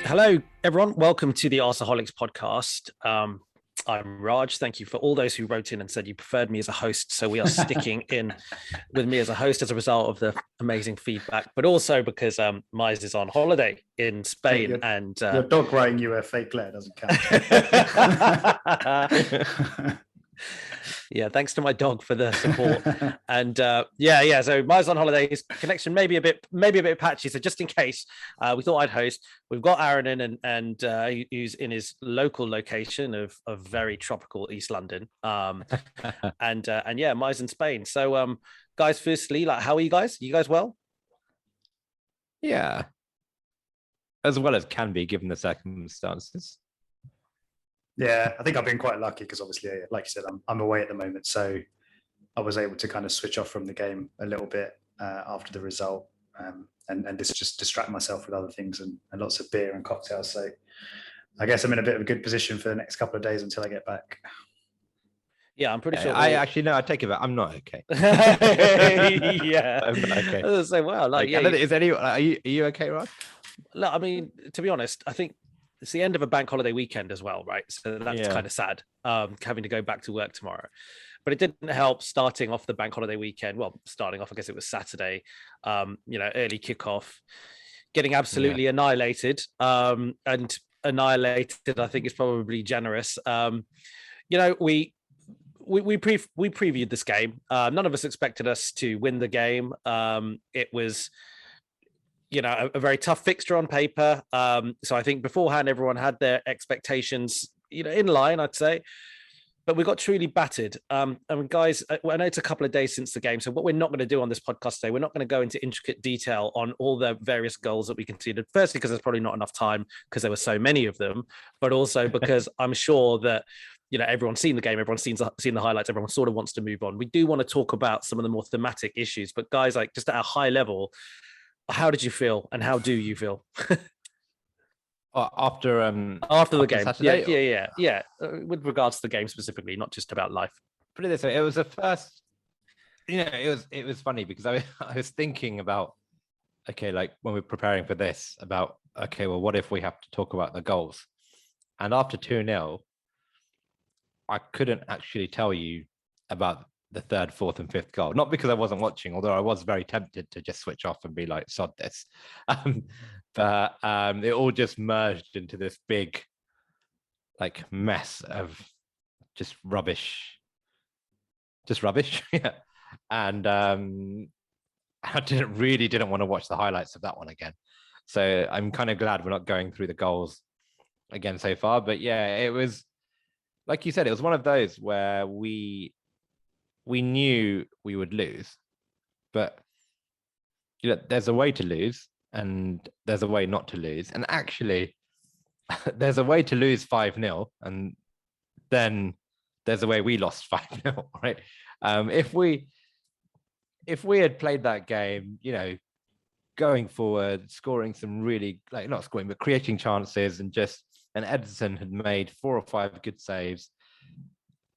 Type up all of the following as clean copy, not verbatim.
Hello, everyone. Welcome to the Arsaholics podcast. I'm Raj. Thank you for all those who wrote in and said you preferred me as a host. So we are sticking in with me as a host as a result of the amazing feedback, but also because Mize is on holiday in Spain. Your dog writing you a fake letter doesn't count. Yeah, thanks to my dog for the support. And so Miles on holiday, his connection maybe a bit patchy. So just in case, we thought I'd host. We've got Aaron in and who's in his local location of very tropical East London. Miles in Spain. So guys, firstly, how are you guys? You guys well? Yeah. As well as can be given the circumstances. Yeah, I think I've been quite lucky because obviously, like you said, I'm away at the moment. So I was able to kind of switch off from the game a little bit after the result and just distract myself with other things and lots of beer and cocktails. So I guess I'm in a bit of a good position for the next couple of days until I get back. Yeah, I'm pretty sure. I take it back. I'm not okay. Yeah, I'm not okay. I was say, wow, are you okay, Rod? Look, I mean, to be honest, I think it's the end of a bank holiday weekend as well, right? So that's kind of sad, having to go back to work tomorrow. But it didn't help starting off the bank holiday weekend. Well, starting off, I guess it was Saturday, early kickoff, getting absolutely annihilated. And annihilated, I think, is probably generous. We previewed this game. None of us expected us to win the game. It was a very tough fixture on paper. So I think beforehand, everyone had their expectations, in line, I'd say. But we got truly battered. Guys, I know it's a couple of days since the game. So what we're not going to do on this podcast today, we're not going to go into intricate detail on all the various goals that we conceded. Firstly, because there's probably not enough time because there were so many of them. But also because I'm sure that, everyone's seen the game, everyone's seen the highlights, everyone sort of wants to move on. We do want to talk about some of the more thematic issues. But guys, just at a high level, how did you feel and how do you feel? after the game? Saturday, yeah. With regards to the game specifically, not just about life. Put it this way, it was the first. It was funny because I was thinking about, okay, like when we're preparing for this, about okay, well, what if we have to talk about the goals? And after 2-0, I couldn't actually tell you about the third, fourth, and fifth goal. Not because I wasn't watching, although I was very tempted to just switch off and be like, sod this. But it all just merged into this big mess of just rubbish. Yeah. And I didn't want to watch the highlights of that one again. So I'm kind of glad we're not going through the goals again so far. But yeah, it was, like you said, it was one of those where we knew we would lose, but there's a way to lose and there's a way not to lose. And actually, there's a way to lose 5-0 and then there's a way we lost 5-0, right? If we had played that game, going forward, scoring some really, not scoring, but creating chances and Edison had made 4 or 5 good saves,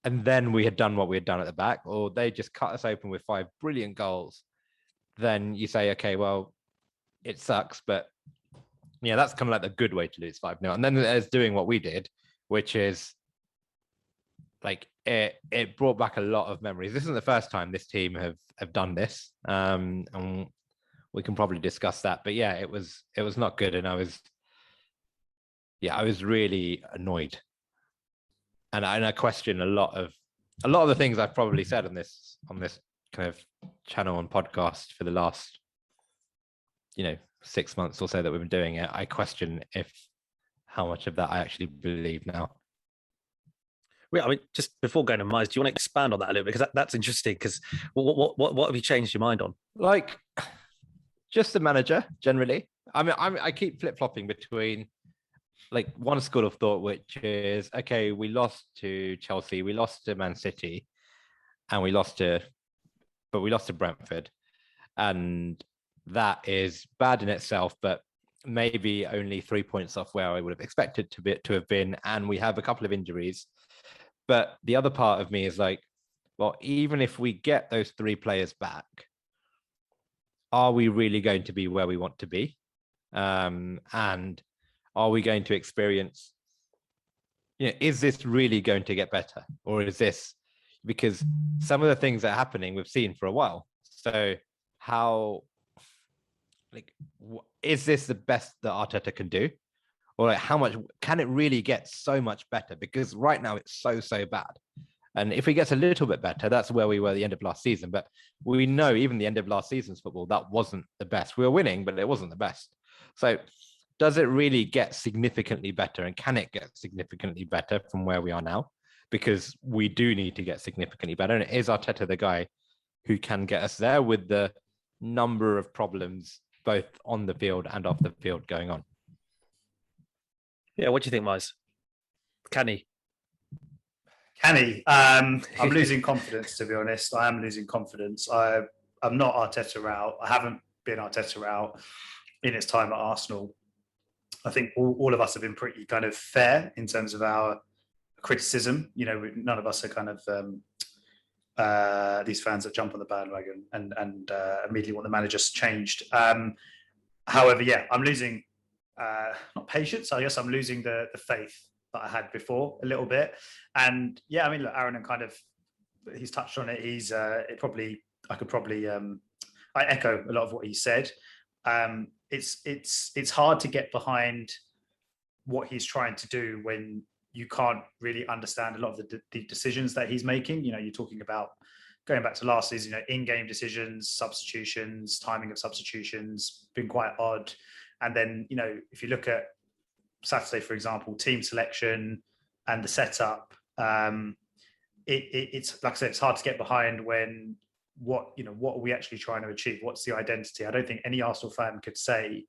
and then we had done what we had done at the back, or they just cut us open with 5 brilliant goals, then you say, okay, well, it sucks, but yeah, that's kind of like the good way to lose 5-0. And then there's doing what we did, which is it brought back a lot of memories. This isn't the first time this team have done this, and we can probably discuss that. But yeah, it was not good, and I was really annoyed. And I question a lot of the things I've probably said on this kind of channel and podcast for the last 6 months or so that we've been doing it. I question how much of that I actually believe now. Yeah, I mean, just before going to Mize, do you want to expand on that a little bit? Because that's interesting. Because what have you changed your mind on? Just the manager generally. I mean, I keep flip flopping between one school of thought, which is, okay, we lost to Chelsea, we lost to Man City, and we lost to Brentford. And that is bad in itself, but maybe only 3 points off where I would have expected to have been. And we have a couple of injuries. But the other part of me is well, even if we get those 3 players back, are we really going to be where we want to be? And are we going to experience, is this really going to get better? Or is this, because some of the things that are happening we've seen for a while. So how, is this the best that Arteta can do? Or how much can it really get so much better? Because right now it's so bad. And if it gets a little bit better, that's where we were at the end of last season. But we know even the end of last season's football, that wasn't the best. We were winning, but it wasn't the best. So does it really get significantly better? And can it get significantly better from where we are now? Because we do need to get significantly better. And is Arteta the guy who can get us there with the number of problems both on the field and off the field going on? Yeah, what do you think, Miles? Can he? I'm losing confidence, to be honest. I am losing confidence. I'm not Arteta out. I haven't been Arteta out in its time at Arsenal. I think all of us have been pretty kind of fair in terms of our criticism. None of us are kind of these fans that jump on the bandwagon and immediately want the manager changed. However, yeah, I'm losing not patience. I guess I'm losing the faith that I had before a little bit. And yeah, I mean, look, Aaron, and kind of he's touched on it. I echo a lot of what he said. It's hard to get behind what he's trying to do when you can't really understand a lot of the decisions that he's making. You're talking about going back to last season, in-game decisions, substitutions, timing of substitutions, been quite odd. And then, if you look at Saturday, for example, team selection and the setup, it's like I said, it's hard to get behind when what are we actually trying to achieve? What's the identity? I don't think any Arsenal fan could say,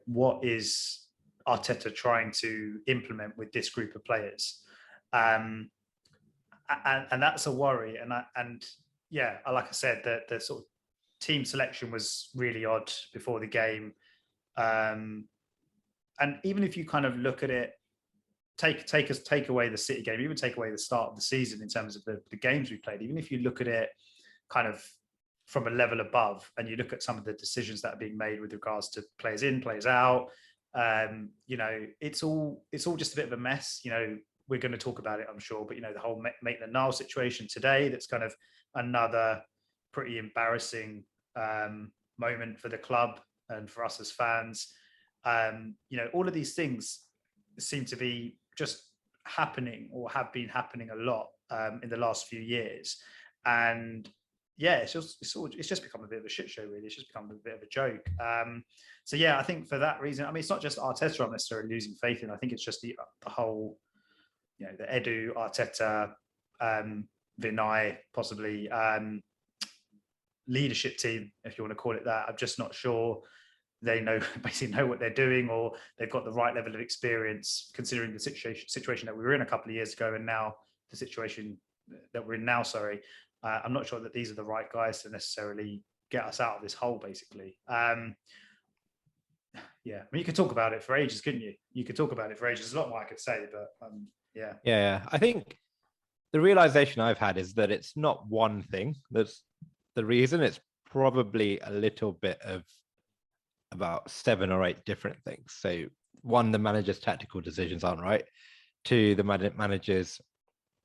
what is Arteta trying to implement with this group of players? And that's a worry. And yeah, like I said, the sort of team selection was really odd before the game. And even if you kind of look at it, take away the City game, even take away the start of the season in terms of the games we played, even if you look at it kind of from a level above and you look at some of the decisions that are being made with regards to players in, players out, it's all just a bit of a mess. We're going to talk about it, I'm sure, but the whole Maitland-Niles situation today, that's kind of another pretty embarrassing moment for the club and for us as fans. All of these things seem to be just happening or have been happening a lot in the last few years. And yeah, it's just become a bit of a shit show, really. It's just become a bit of a joke. So yeah, I think for that reason, I mean, it's not just Arteta I'm necessarily losing faith in. I think it's just the whole, the Edu, Arteta, Vinay, possibly leadership team, if you want to call it that. I'm just not sure they basically know what they're doing, or they've got the right level of experience, considering the situation that we were in a couple of years ago, and now the situation that we're in now. I'm not sure that these are the right guys to necessarily get us out of this hole, basically. Yeah, I mean, you could talk about it for ages, couldn't you? You could talk about it for ages. There's a lot more I could say, but yeah. Yeah, I think the realization I've had is that it's not one thing that's the reason. It's probably a little bit of about 7 or 8 different things. So 1, the manager's tactical decisions aren't right. 2, the manager's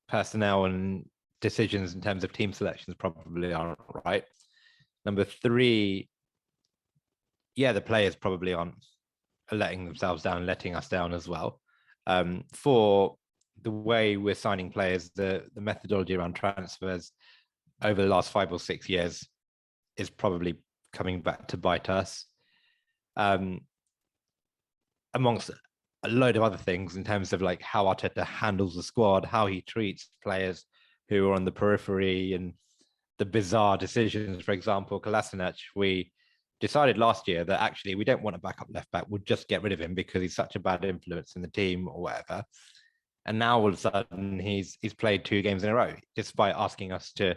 personnel and decisions in terms of team selections probably aren't right. Number 3, yeah, the players probably aren't letting themselves down, letting us down as well. 4, the way we're signing players, the methodology around transfers over the last 5 or 6 years is probably coming back to bite us. Amongst a load of other things in terms of like how Arteta handles the squad, how he treats players who are on the periphery, and the bizarre decisions. For example, Kolasinac, we decided last year that actually we don't want a backup left back, we'll just get rid of him because he's such a bad influence in the team or whatever. And now all of a sudden he's played 2 games in a row, despite asking us to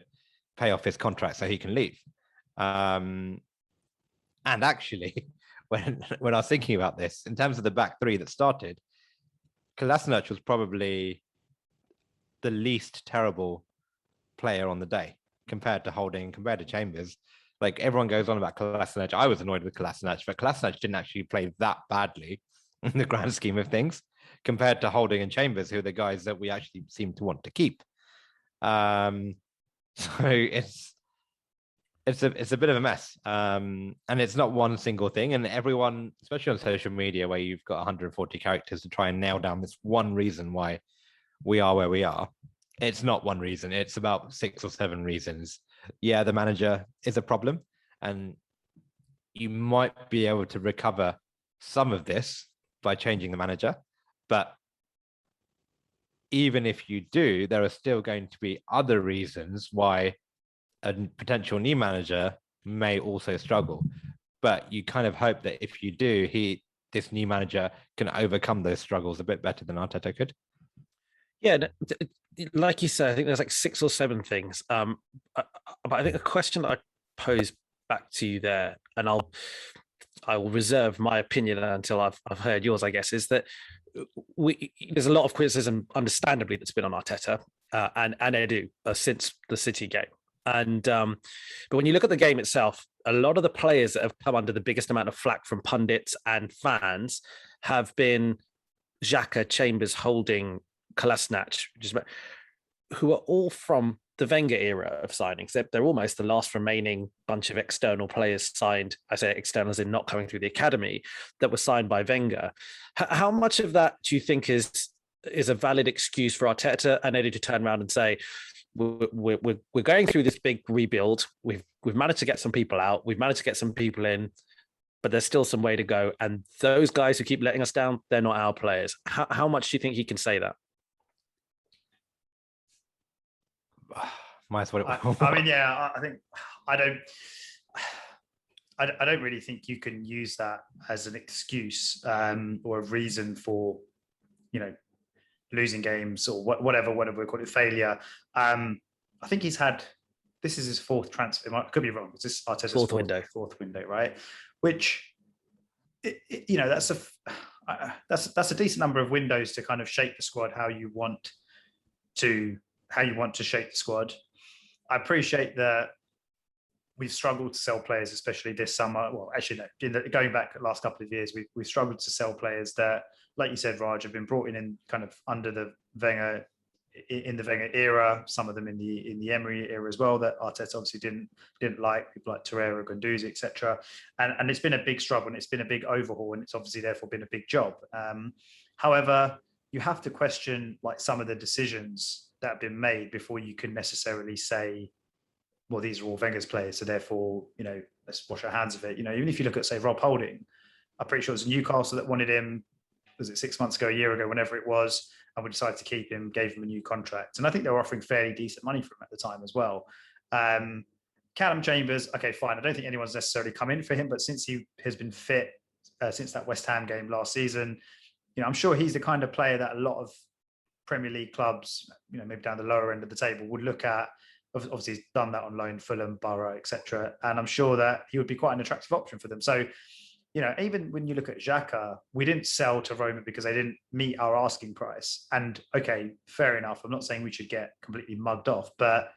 pay off his contract so he can leave. And actually, when I was thinking about this, in terms of the back 3 that started, Kolasinac was probably the least terrible player on the day compared to Holding, compared to Chambers. Like, everyone goes on about Kolasinac. I was annoyed with Kolasinac, but Kolasinac didn't actually play that badly in the grand scheme of things, compared to Holding and Chambers, who are the guys that we actually seem to want to keep. So it's a bit of a mess, and it's not one single thing. And everyone, especially on social media, where you've got 140 characters to try and nail down this one reason why we are where we are. It's not one reason. It's about 6 or 7 reasons. Yeah, the manager is a problem, and you might be able to recover some of this by changing the manager. But even if you do, there are still going to be other reasons why a potential new manager may also struggle. But you kind of hope that if you do, this new manager can overcome those struggles a bit better than Arteta could. Yeah, like you said, I think there's like 6 or 7 things. But I think the question that I pose back to you there, and I will reserve my opinion until I've heard yours, I guess, is that there's a lot of criticism, understandably, that's been on Arteta and Edu since the City game. And but when you look at the game itself, a lot of the players that have come under the biggest amount of flack from pundits and fans have been Xhaka, Chambers, Holding, Kolasinac, who are all from the Wenger era of signings. They're almost the last remaining bunch of external players signed. I say external as in not coming through the academy, that were signed by Wenger. How much of that do you think is a valid excuse for Arteta and Eddie to turn around and say, we're going through this big rebuild. We've managed to get some people out. We've managed to get some people in, but there's still some way to go. And those guys who keep letting us down, they're not our players. How much do you think he can say that? I mean, yeah, I think I don't really think you can use that as an excuse or a reason for, losing games or whatever we call it, failure. I think this is his 4th transfer. I could be wrong. It's this Arteta's fourth window, right? Which, that's a decent number of windows to kind of shape the squad how you want to shape the squad. I appreciate that we've struggled to sell players, especially this summer. Well, actually, no, going back the last couple of years, we've struggled to sell players that, like you said, Raj, have been brought in kind of under the Wenger, in the Wenger era, some of them in the Emery era as well, that Arteta obviously didn't like, people like Torreira, Guendouzi, etc. And it's been a big struggle, and it's been a big overhaul, and it's obviously therefore been a big job. However, you have to question like some of the decisions that have been made before you can necessarily say, well, these are all Wenger's players, so therefore, let's wash our hands of it. Even if you look at, say, Rob Holding, I'm pretty sure it was Newcastle that wanted him, was it 6 months ago, a year ago, whenever it was, and we decided to keep him, gave him a new contract. And I think they were offering fairly decent money for him at the time as well. Callum Chambers, okay, fine. I don't think anyone's necessarily come in for him, but since he has been fit, since that West Ham game last season, I'm sure he's the kind of player that a lot of Premier League clubs, maybe down the lower end of the table, would look at. Obviously, he's done that on loan, Fulham, Borough, etc. And I'm sure that he would be quite an attractive option for them. So, even when you look at Xhaka, we didn't sell to Roma because they didn't meet our asking price. And okay, fair enough. I'm not saying we should get completely mugged off, but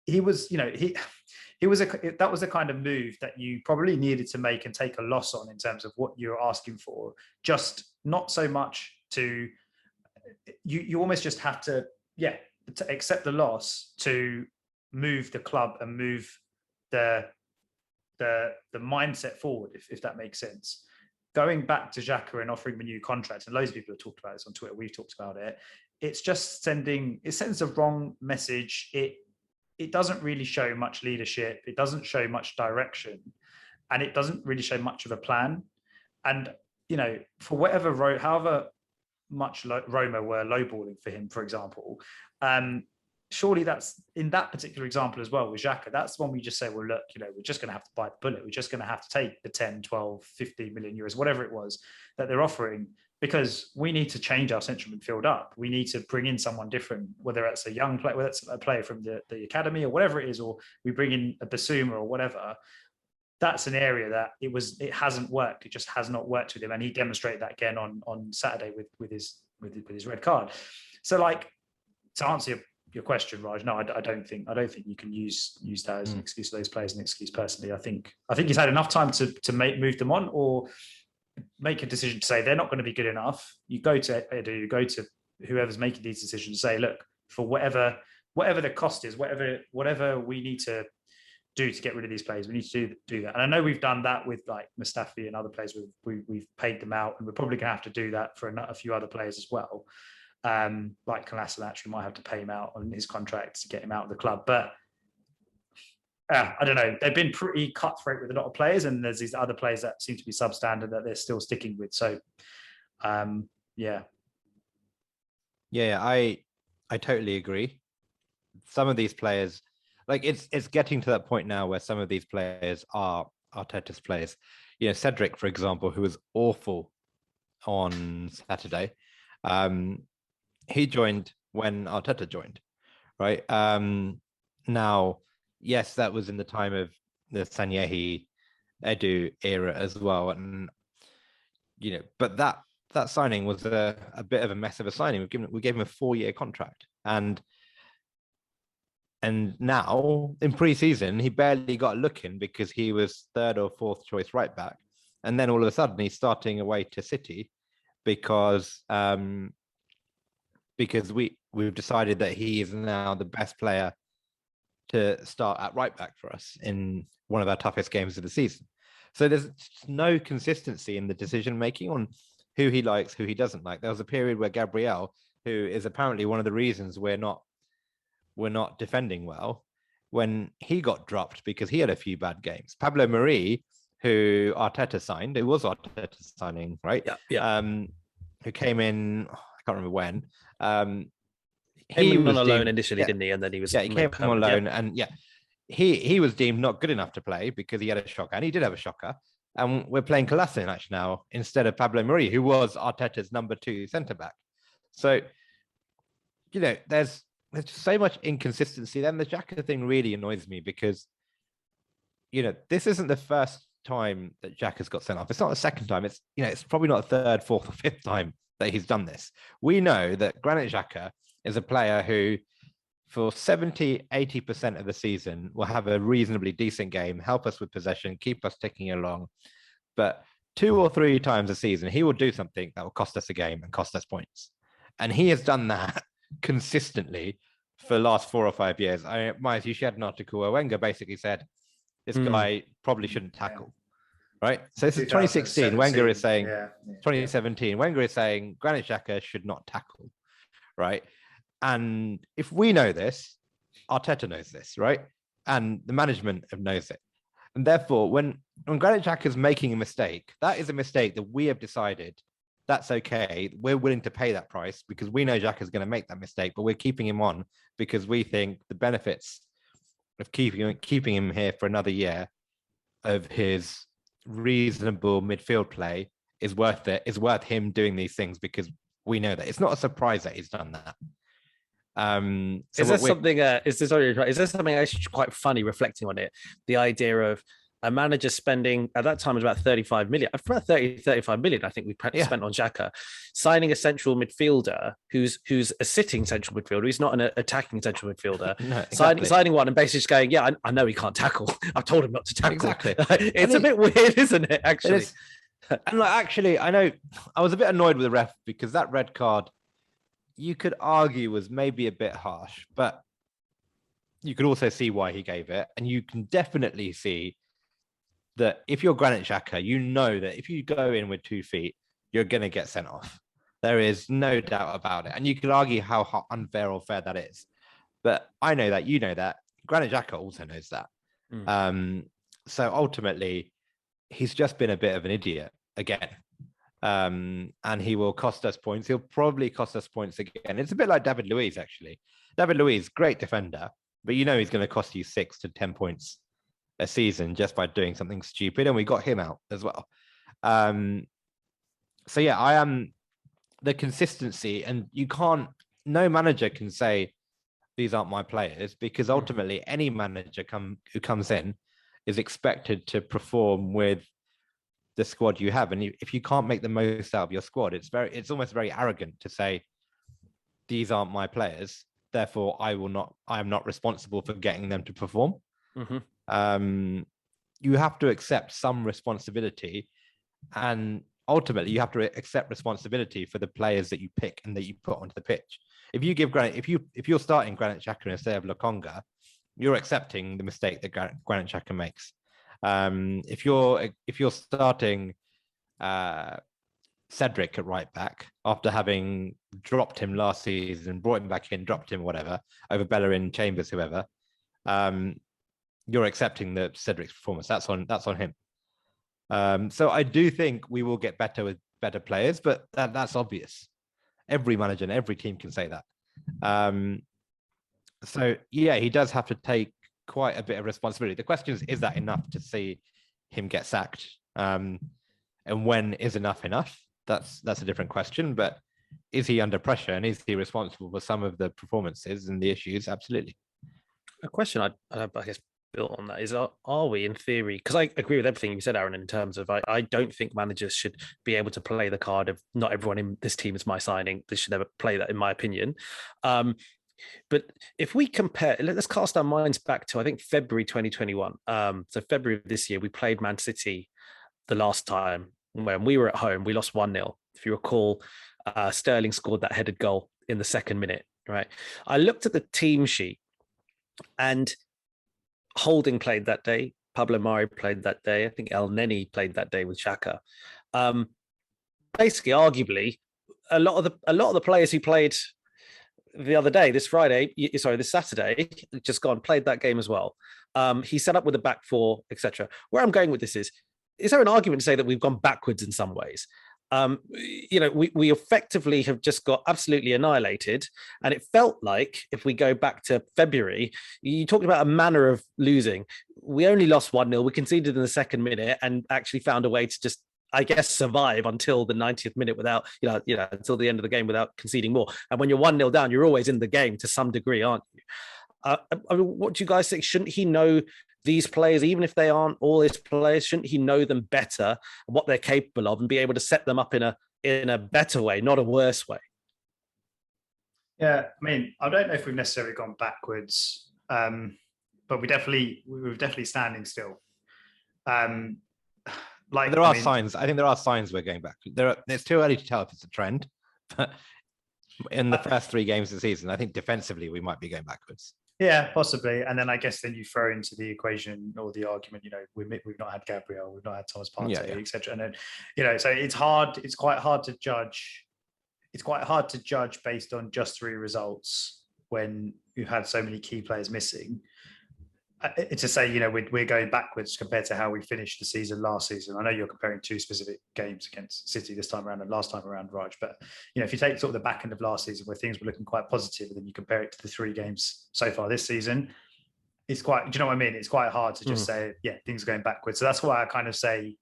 he was, that was the kind of move that you probably needed to make and take a loss on in terms of what you're asking for. Just not so much to, you almost just have to accept the loss to move the club and move the mindset forward, if that makes sense. Going back to Xhaka and offering him a new contract, and loads of people have talked about this on Twitter, we've talked about it, it sends a wrong message. It doesn't really show much leadership, it doesn't show much direction, and it doesn't really show much of a plan. And for however much Roma were lowballing for him, for example, surely that's in that particular example as well with Xhaka, that's when we just say, well, look, we're just going to have to bite the bullet. We're just going to have to take the 10, 12, 15 million euros, whatever it was that they're offering, because we need to change our central midfield up. We need to bring in someone different, whether it's a young player, whether it's a player from the academy or whatever it is, or we bring in a Basuma or whatever. That's an area that it hasn't worked. It just has not worked with him. And he demonstrated that again on Saturday with his red card. So, like, to answer your question, Raj, no, I don't think you can use that as an excuse for those players, an excuse personally. I think he's had enough time to move them on, or make a decision to say they're not going to be good enough, you go to Edu, you go to whoever's making these decisions, say, look, for whatever the cost is, whatever we need to do to get rid of these players, we need to do that. And I know we've done that with like Mustafi and other players. We've paid them out, and we're probably going to have to do that for a few other players as well. Like Kolasinac, we might have to pay him out on his contract to get him out of the club. But I don't know. They've been pretty cutthroat with a lot of players, and there's these other players that seem to be substandard that they're still sticking with. So, yeah, I totally agree. Some of these players, like it's getting to that point now where some of these players are Arteta's players. Cedric, for example, who was awful on Saturday. He joined when Arteta joined, right? Now, yes, that was in the time of the Sanyehi Edu era as well, and but that signing was a bit of a mess of a signing. We gave him a 4-year contract, and now in pre-season he barely got a look in because he was 3rd or 4th choice right back, and then all of a sudden he's starting away to City because we've decided that he is now the best player to start at right back for us in one of our toughest games of the season. So there's no consistency in the decision making on who he likes, who he doesn't like. There was a period where Gabriel, who is apparently one of the reasons we're not defending well, when he got dropped because he had a few bad games. Pablo Mari, who Arteta signed, it was Arteta signing, right? Yeah. Who came in, I can't remember when. He was on loan initially, didn't he? And then he was he came on loan, and he was deemed not good enough to play because he had a shocker, and he did have a shocker. And we're playing Kolasinac now instead of Pablo Mari, who was Arteta's number 2 centre back. So, there's just so much inconsistency. Then the Xhaka thing really annoys me because, this isn't the first time that Xhaka's got sent off. It's not the second time. It's it's probably not the 3rd, 4th, or 5th time that he's done this. We know that Granit Xhaka is a player who, for 70-80% of the season, will have a reasonably decent game, help us with possession, keep us ticking along. But 2 or 3 times a season, he will do something that will cost us a game and cost us points. And he has done that consistently for the last 4 or 5 years. Miles, you shared an article where Wenger basically said, this guy probably shouldn't tackle. Right? So this is 2016. Wenger is saying, 2017, Wenger is saying Granit Xhaka should not tackle. Right? And if we know this, Arteta knows this, right? And the management knows it. And therefore, when Granit Xhaka is making a mistake, that is a mistake that we have decided that's okay. We're willing to pay that price because we know Xhaka is going to make that mistake, but we're keeping him on because we think the benefits of keeping him here for another year of his reasonable midfield play is worth it. Is worth him doing these things because we know that. It's not a surprise that he's done that. Is there something actually quite funny reflecting on it? The idea of a manager spending, at that time it was about 35 million, about 35 million, I think we spent on Xhaka, signing a central midfielder who's a sitting central midfielder. He's not an attacking central midfielder. No, exactly. Signing one and basically just going, I know he can't tackle. I've told him not to tackle. Exactly. It's a bit weird, isn't it, actually? And actually, I know I was a bit annoyed with the ref because that red card, you could argue was maybe a bit harsh, but you could also see why he gave it. And you can definitely see that if you're Granit Xhaka, you know that if you go in with 2 feet, you're going to get sent off. There is no doubt about it. And you could argue how unfair or fair that is. But I know that, you know that. Granit Xhaka also knows that. So ultimately, he's just been a bit of an idiot again. And he will cost us points. He'll probably cost us points again. It's a bit like David Luiz, actually. David Luiz, great defender, but you know he's going to cost you 6 to 10 points a season just by doing something stupid, and we got him out as well. So yeah, I am the consistency, and no manager can say these aren't my players, because ultimately any manager who comes in is expected to perform with the squad you have. And if you can't make the most out of your squad, it's almost very arrogant to say these aren't my players, therefore I am not responsible for getting them to perform. You have to accept some responsibility, and ultimately you have to accept responsibility for the players that you pick and that you put onto the pitch. If you give Granit, if you're starting Granit Xhaka instead of Lokonga, you're accepting the mistake that Granit Xhaka makes. If you're starting Cedric at right back after having dropped him last season, brought him back in, dropped him, whatever, over Bellerin, Chambers, whoever, you're accepting the Cedric's performance. That's on him. So I do think we will get better with better players, but that's obvious. Every manager and every team can say that. So yeah, he does have to take quite a bit of responsibility. The question is that enough to see him get sacked? And when is enough? That's a different question. But is he under pressure and is he responsible for some of the performances and the issues? Absolutely. A question I guess built on that is, are we in theory, because I agree with everything you said, Aaron, in terms of I don't think managers should be able to play the card of not everyone in this team is my signing. They should never play that, in my opinion. But if we compare, let's cast our minds back to, I think, February 2021. So February of this year, we played Man City the last time when we were at home. We lost 1-0. If you recall, Sterling scored that headed goal in the second minute, right? I looked at the team sheet and Holding played that day. Pablo Mari played that day. I think El Neni played that day with Xhaka. Basically, arguably, a lot of the players who played the other day, this Saturday, just gone, played that game as well. He set up with a back four, etc. Where I'm going with this is there an argument to say that we've gone backwards in some ways? We effectively have just got absolutely annihilated. And it felt like, if we go back to February, you talked about a manner of losing. We only lost 1-0. We conceded in the second minute and actually found a way to just, I guess, survive until the 90th minute without, until the end of the game without conceding more. And when you're 1-0 down, you're always in the game to some degree, aren't you? What do you guys think? Shouldn't he know these players, even if they aren't all his players? Shouldn't he know them better, what they're capable of, and be able to set them up in a better way, not a worse way? Yeah, I mean, I don't know if we've necessarily gone backwards, but we're definitely standing still. Signs. I think there are signs we're going back. It's too early to tell if it's a trend, but in the first 3 games of the season, I think defensively we might be going backwards. Yeah, possibly. And then I guess then you throw into the equation or the argument, we've not had Gabriel, we've not had Thomas Partey, etc. And then, so it's hard. It's quite hard to judge. It's quite hard to judge based on just 3 results when you've had so many key players missing. To say, we're going backwards compared to how we finished the season last season. I know you're comparing 2 specific games against City this time around and last time around, Raj. But, if you take sort of the back end of last season where things were looking quite positive, and then you compare it to the 3 games so far this season, it's quite, do you know what I mean? It's quite hard to just say, things are going backwards. So that's why I kind of say,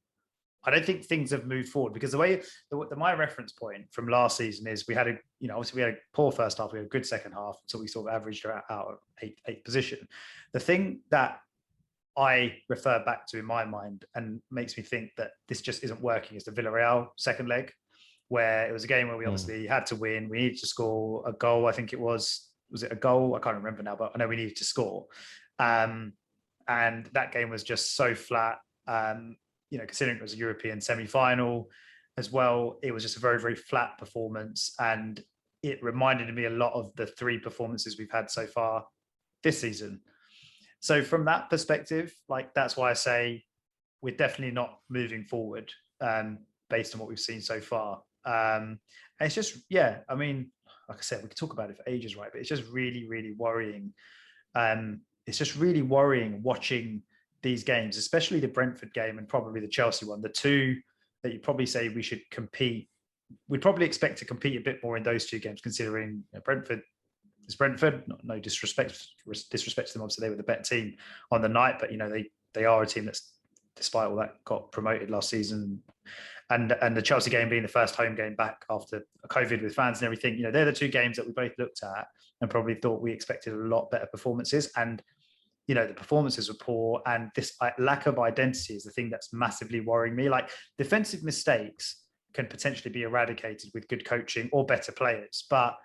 I don't think things have moved forward, because my reference point from last season is we had obviously we had a poor first half, we had a good second half, so we sort of averaged out of eighth position. The thing that I refer back to in my mind and makes me think that this just isn't working is the Villarreal second leg, where it was a game where we obviously had to win. We needed to score a goal. I think it was it a goal? I can't remember now, but I know we needed to score. And that game was just so flat. Considering it was a European semi-final as well, it was just a very, very flat performance. And it reminded me a lot of the 3 performances we've had so far this season. So from that perspective, that's why I say we're definitely not moving forward based on what we've seen so far. And it's just, I mean, like I said, we could talk about it for ages, right? But it's just really, really worrying. It's just really worrying watching these games, especially the Brentford game and probably the Chelsea one, the 2 that you probably say we should compete. We'd probably expect to compete a bit more in those 2 games, considering Brentford is Brentford. No disrespect to them. Obviously, they were the better team on the night, but they are a team that's, despite all that, got promoted last season. And the Chelsea game being the first home game back after COVID with fans and everything, they're the 2 games that we both looked at and probably thought we expected a lot better performances. And the performances were poor, and this lack of identity is the thing that's massively worrying me. Defensive mistakes can potentially be eradicated with good coaching or better players, but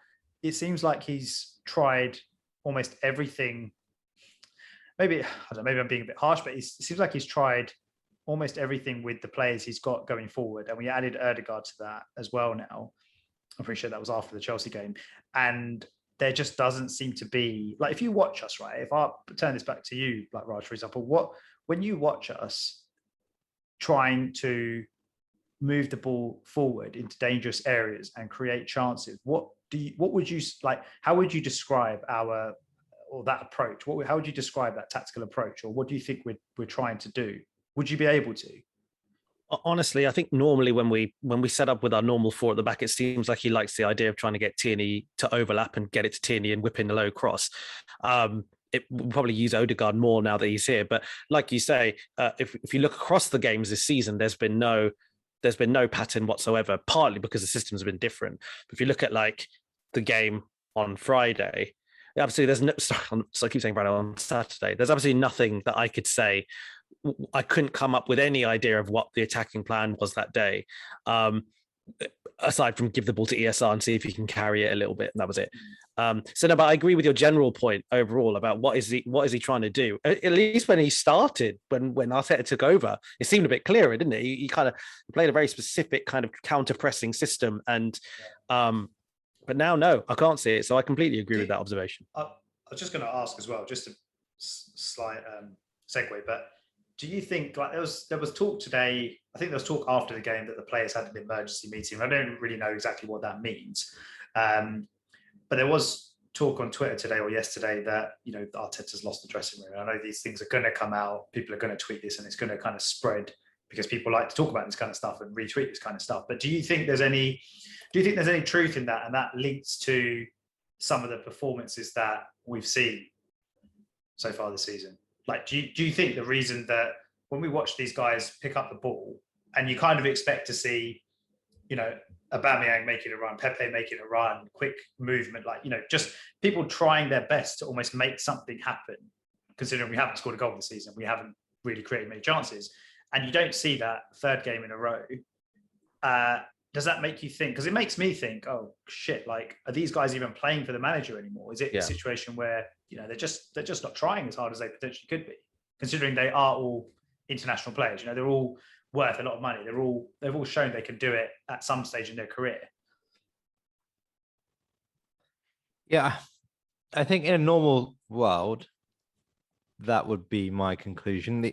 it seems like he's tried almost everything. Maybe I'm being a bit harsh, but it seems like he's tried almost everything with the players he's got going forward. And we added Ødegaard to that as well now. I'm pretty sure that was after the Chelsea game. And there just doesn't seem to be, like, if you watch us, right, if I turn this back to you, like Raj, for example, when you watch us trying to move the ball forward into dangerous areas and create chances, what would you, like, how would you describe that approach? How would you describe that tactical approach? Or what do you think we're trying to do? Would you be able to? Honestly, I think normally when we set up with our normal four at the back, it seems like he likes the idea of trying to get Tierney to overlap and get it to Tierney and whip in the low cross. We'll probably use Ødegaard more now that he's here. But like you say, if you look across the games this season, there's been no pattern whatsoever, partly because the systems have been different. But if you look at like the game on Friday, absolutely, there's no. Sorry, I keep saying Friday, on Saturday. There's absolutely nothing that I could say. I couldn't come up with any idea of what the attacking plan was that day, aside from give the ball to ESR and see if he can carry it a little bit, and that was it. But I agree with your general point overall about what is he trying to do. At least when he started, when Arteta took over, it seemed a bit clearer, didn't it? He kind of played a very specific kind of counter-pressing system, and but now, no, I can't see it. So I completely agree with that observation. I was just going to ask as well, just a slight segue, but do you think, like, there was talk today, I think there was talk after the game that the players had an emergency meeting. I don't really know exactly what that means. But there was talk on Twitter today or yesterday that, Arteta's lost the dressing room. I know these things are going to come out. People are going to tweet this and it's going to kind of spread because people like to talk about this kind of stuff and retweet this kind of stuff. But do you think there's any truth in that? And that links to some of the performances that we've seen so far this season? Like, do you think the reason that when we watch these guys pick up the ball and you kind of expect to see, Aubameyang making a run, Pepe making a run, quick movement, like, just people trying their best to almost make something happen, considering we haven't scored a goal this season, we haven't really created many chances, and you don't see that third game in a row, does that make you think? Because it makes me think, oh shit, like, are these guys even playing for the manager anymore? Is it a situation where they're just not trying as hard as they potentially could be, considering they are all international players? They're all worth a lot of money. They've all shown they can do it at some stage in their career. Yeah, I think in a normal world, that would be my conclusion.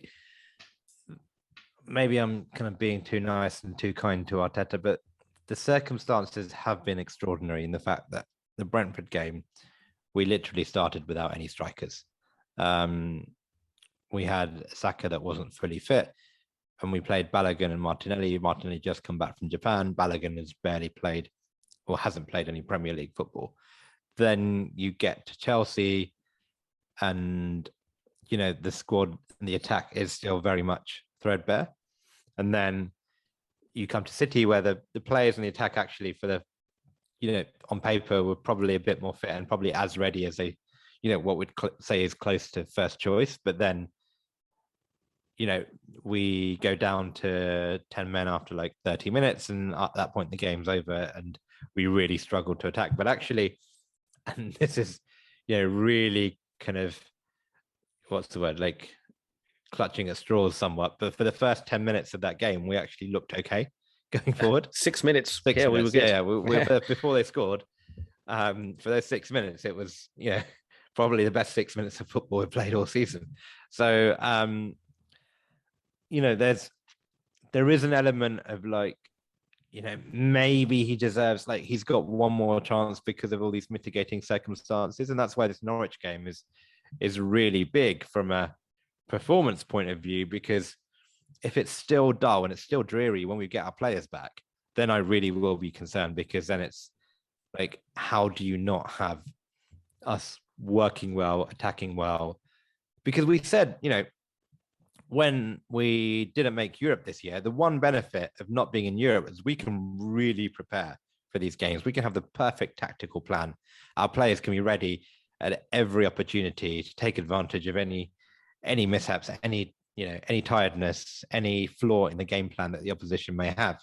Maybe I'm kind of being too nice and too kind to Arteta, but the circumstances have been extraordinary in the fact that the Brentford game, we literally started without any strikers. We had Saka that wasn't fully fit, and we played Balogun and Martinelli. Martinelli just come back from Japan. Balogun has barely played or hasn't played any Premier League football. Then you get to Chelsea and, the squad and the attack is still very much threadbare. And then you come to City where the players in the attack actually for the, on paper were probably a bit more fit and probably as ready as they, what we'd say is close to first choice. But then, we go down to 10 men after like 30 minutes. And at that point, the game's over and we really struggled to attack. But actually, and this is, really kind of, what's the word? Like clutching at straws somewhat. But for the first 10 minutes of that game, we actually looked okay going forward. 6 minutes. We were good. Yeah, we were before they scored. For those 6 minutes, it was, probably the best 6 minutes of football we've played all season. So, there is an element of like, maybe he deserves, like, he's got one more chance because of all these mitigating circumstances. And that's why this Norwich game is really big from a performance point of view, because if it's still dull and it's still dreary when we get our players back, then I really will be concerned, because then it's like, how do you not have us working well, attacking well? Because we said, when we didn't make Europe this year, the one benefit of not being in Europe is we can really prepare for these games. We can have the perfect tactical plan. Our players can be ready at every opportunity to take advantage of any mishaps, any tiredness, any flaw in the game plan that the opposition may have.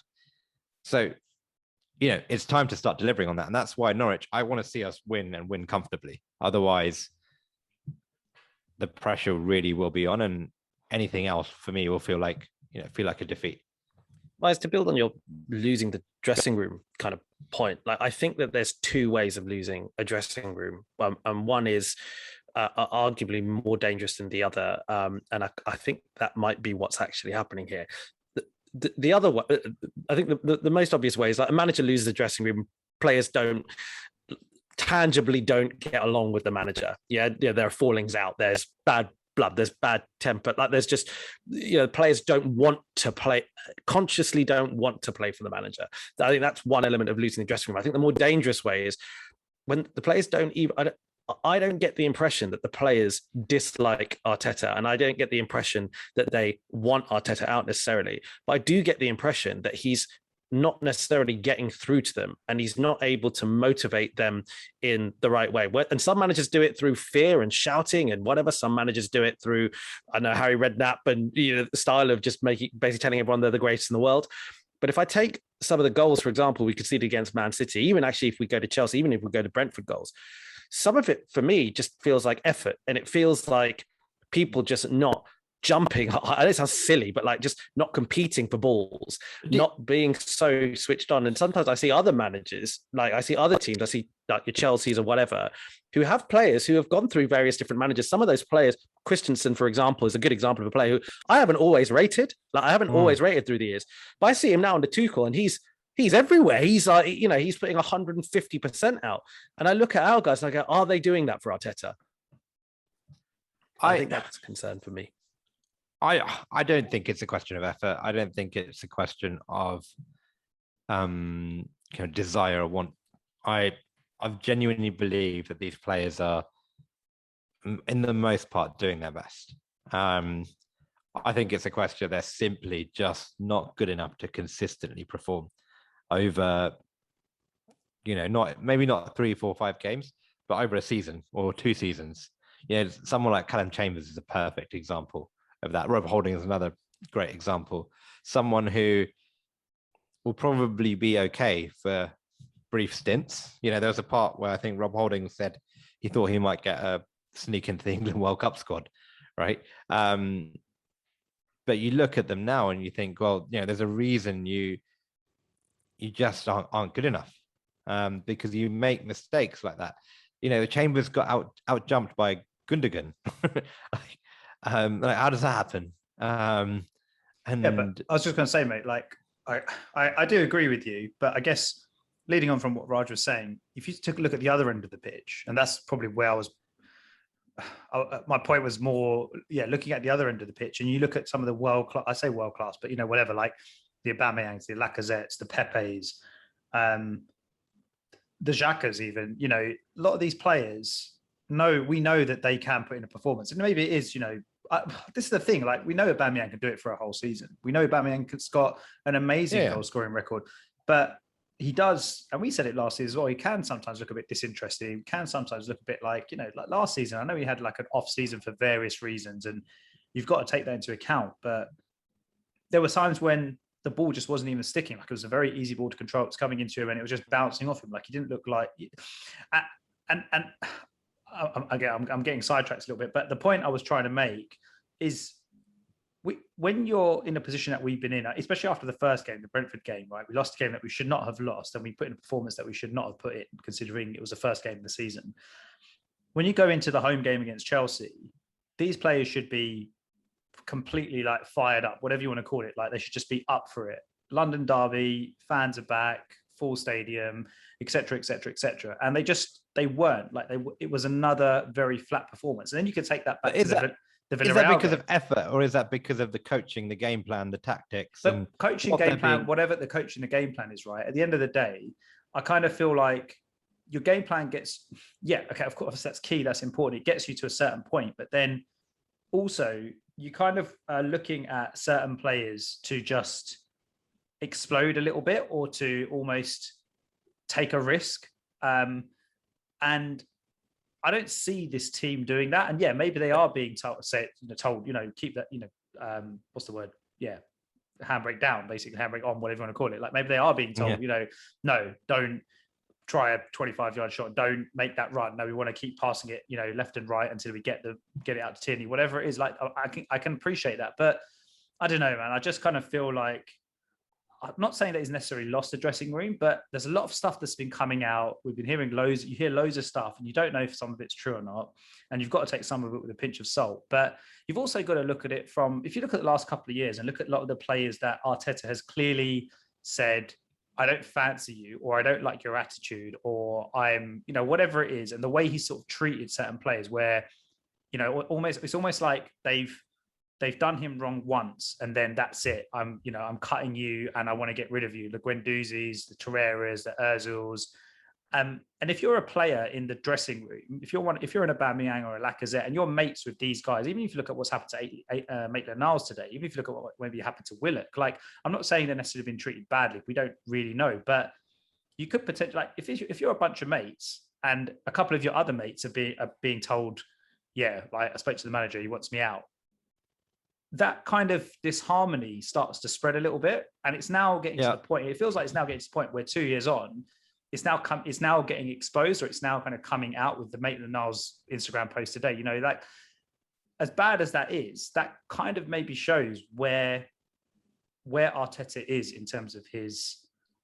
So, it's time to start delivering on that. And that's why Norwich, I want to see us win and win comfortably. Otherwise, the pressure really will be on, and anything else for me will feel like feel like a defeat. Well, to build on your losing the dressing room kind of point, like I think that there's two ways of losing a dressing room, and one is arguably more dangerous than the other, and I think that might be what's actually happening here. The other one, I think the most obvious way is like a manager loses the dressing room, players tangibly don't get along with the manager. Yeah, there are fallings out. There's bad blood. There's bad temper. Like there's just, players don't want to play, consciously don't want to play for the manager. I think that's one element of losing the dressing room. I think the more dangerous way is when the players don't even. I don't get the impression that the players dislike Arteta, and I don't get the impression that they want Arteta out necessarily. But I do get the impression that he's not necessarily getting through to them, and he's not able to motivate them in the right way. And some managers do it through fear and shouting and whatever. Some managers do it through, I know, Harry Redknapp and the style of just basically telling everyone they're the greatest in the world. But if I take some of the goals, for example, we conceded against Man City, even actually if we go to Chelsea, even if we go to Brentford goals, some of it for me just feels like effort, and it feels like people just not jumping. It sounds silly, but like just not competing for balls, not being so switched on. And sometimes I see other managers, like I see other teams, I see like your Chelseas or whatever, who have players who have gone through various different managers. Some of those players, Christensen, for example, is a good example of a player who I haven't always rated. Like I haven't always rated through the years, but I see him now under Tuchel, and he's everywhere. He's like, he's putting 150% out. And I look at our guys and I go, are they doing that for Arteta? I think that's a concern for me. I don't think it's a question of effort. I don't think it's a question of desire or want. I genuinely believe that these players are, in the most part, doing their best. I think it's a question of they're simply just not good enough to consistently perform over, maybe not 3, 4, 5 games, but over a season or 2 seasons. Someone like Callum Chambers is a perfect example of that. Rob Holding is another great example. Someone who will probably be okay for brief stints. There was a part where I think Rob Holding said he thought he might get a sneak into the England World Cup squad, right? But you look at them now and you think, well, there's a reason you just aren't good enough, because you make mistakes like that. Chambers got out jumped by Gundogan. How does that happen? Yeah, but I was just going to say, mate, like I do agree with you, but I guess leading on from what Raj was saying, if you took a look at the other end of the pitch, and that's probably where my point was more, looking at the other end of the pitch, and you look at some of the world class, I say world class, but whatever, like the Aubameyangs, the Lacazettes, the Pepes, the Xhakas even, a lot of these players, we know that they can put in a performance. And maybe it is, this is the thing, like we know Aubameyang can do it for a whole season. We know Aubameyang's got an amazing goal scoring record, but he does, and we said it last season as well, he can sometimes look a bit disinterested. He can sometimes look a bit like, like last season, I know he had like an off season for various reasons, and you've got to take that into account. But there were times when the ball just wasn't even sticking. Like it was a very easy ball to control. It was coming into him and it was just bouncing off him. Like he didn't look like, and I'm getting sidetracked a little bit, but the point I was trying to make is when you're in a position that we've been in, especially after the first game, the Brentford game, right? We lost a game that we should not have lost, and we put in a performance that we should not have put in, considering it was the first game of the season. When you go into the home game against Chelsea, these players should be completely like fired up, whatever you want to call it. Like they should just be up for it. London derby, fans are back, full stadium, etc., etc., etc. And they weren't. Like it was another very flat performance. And then you could take that back to the Is that because of effort, or is that because of the coaching, the game plan, the tactics? The coaching, game plan, whatever the coaching, the game plan is, right? At the end of the day, I kind of feel like your game plan gets, of course, that's key, that's important. It gets you to a certain point, but then also you kind of are looking at certain players to just explode a little bit or to almost take a risk. And I don't see this team doing that. And maybe they are being told, keep that, what's the word? Handbrake down, basically, handbrake on, whatever you want to call it. Like maybe they are being told, no, don't try a 25-yard shot. Don't make that run. No, we want to keep passing it, left and right until we get it out to Tierney, whatever it is. Like I can appreciate that. But I don't know, man. I just kind of feel like, I'm not saying that he's necessarily lost the dressing room, but there's a lot of stuff that's been coming out. We've been hearing loads, you hear loads of stuff and you don't know if some of it's true or not. And you've got to take some of it with a pinch of salt. But you've also got to look at it from, if you look at the last couple of years and look at a lot of the players that Arteta has clearly said, I don't fancy you, or I don't like your attitude, or I'm, whatever it is. And the way he sort of treated certain players where, it's almost like they've done him wrong once, and then that's it. I'm cutting you, and I want to get rid of you. The Guendouzi's, the Torreiras, the Özils. And if you're a player in the dressing room, if you're an Aubameyang or a Lacazette, and you're mates with these guys, even if you look at what's happened to Maitland-Niles today, even if you look at what maybe happened to Willock, like, I'm not saying they're necessarily been treated badly. We don't really know, but you could potentially, like, if you're a bunch of mates and a couple of your other mates are being told, yeah, like, I spoke to the manager, he wants me out. That kind of disharmony starts to spread a little bit, and it's now getting to the point. It feels like it's now getting to the point where 2 years on, it's now getting exposed, or it's now kind of coming out with the Maitland-Niles Instagram post today. Like, as bad as that is, that kind of maybe shows where Arteta is in terms of his,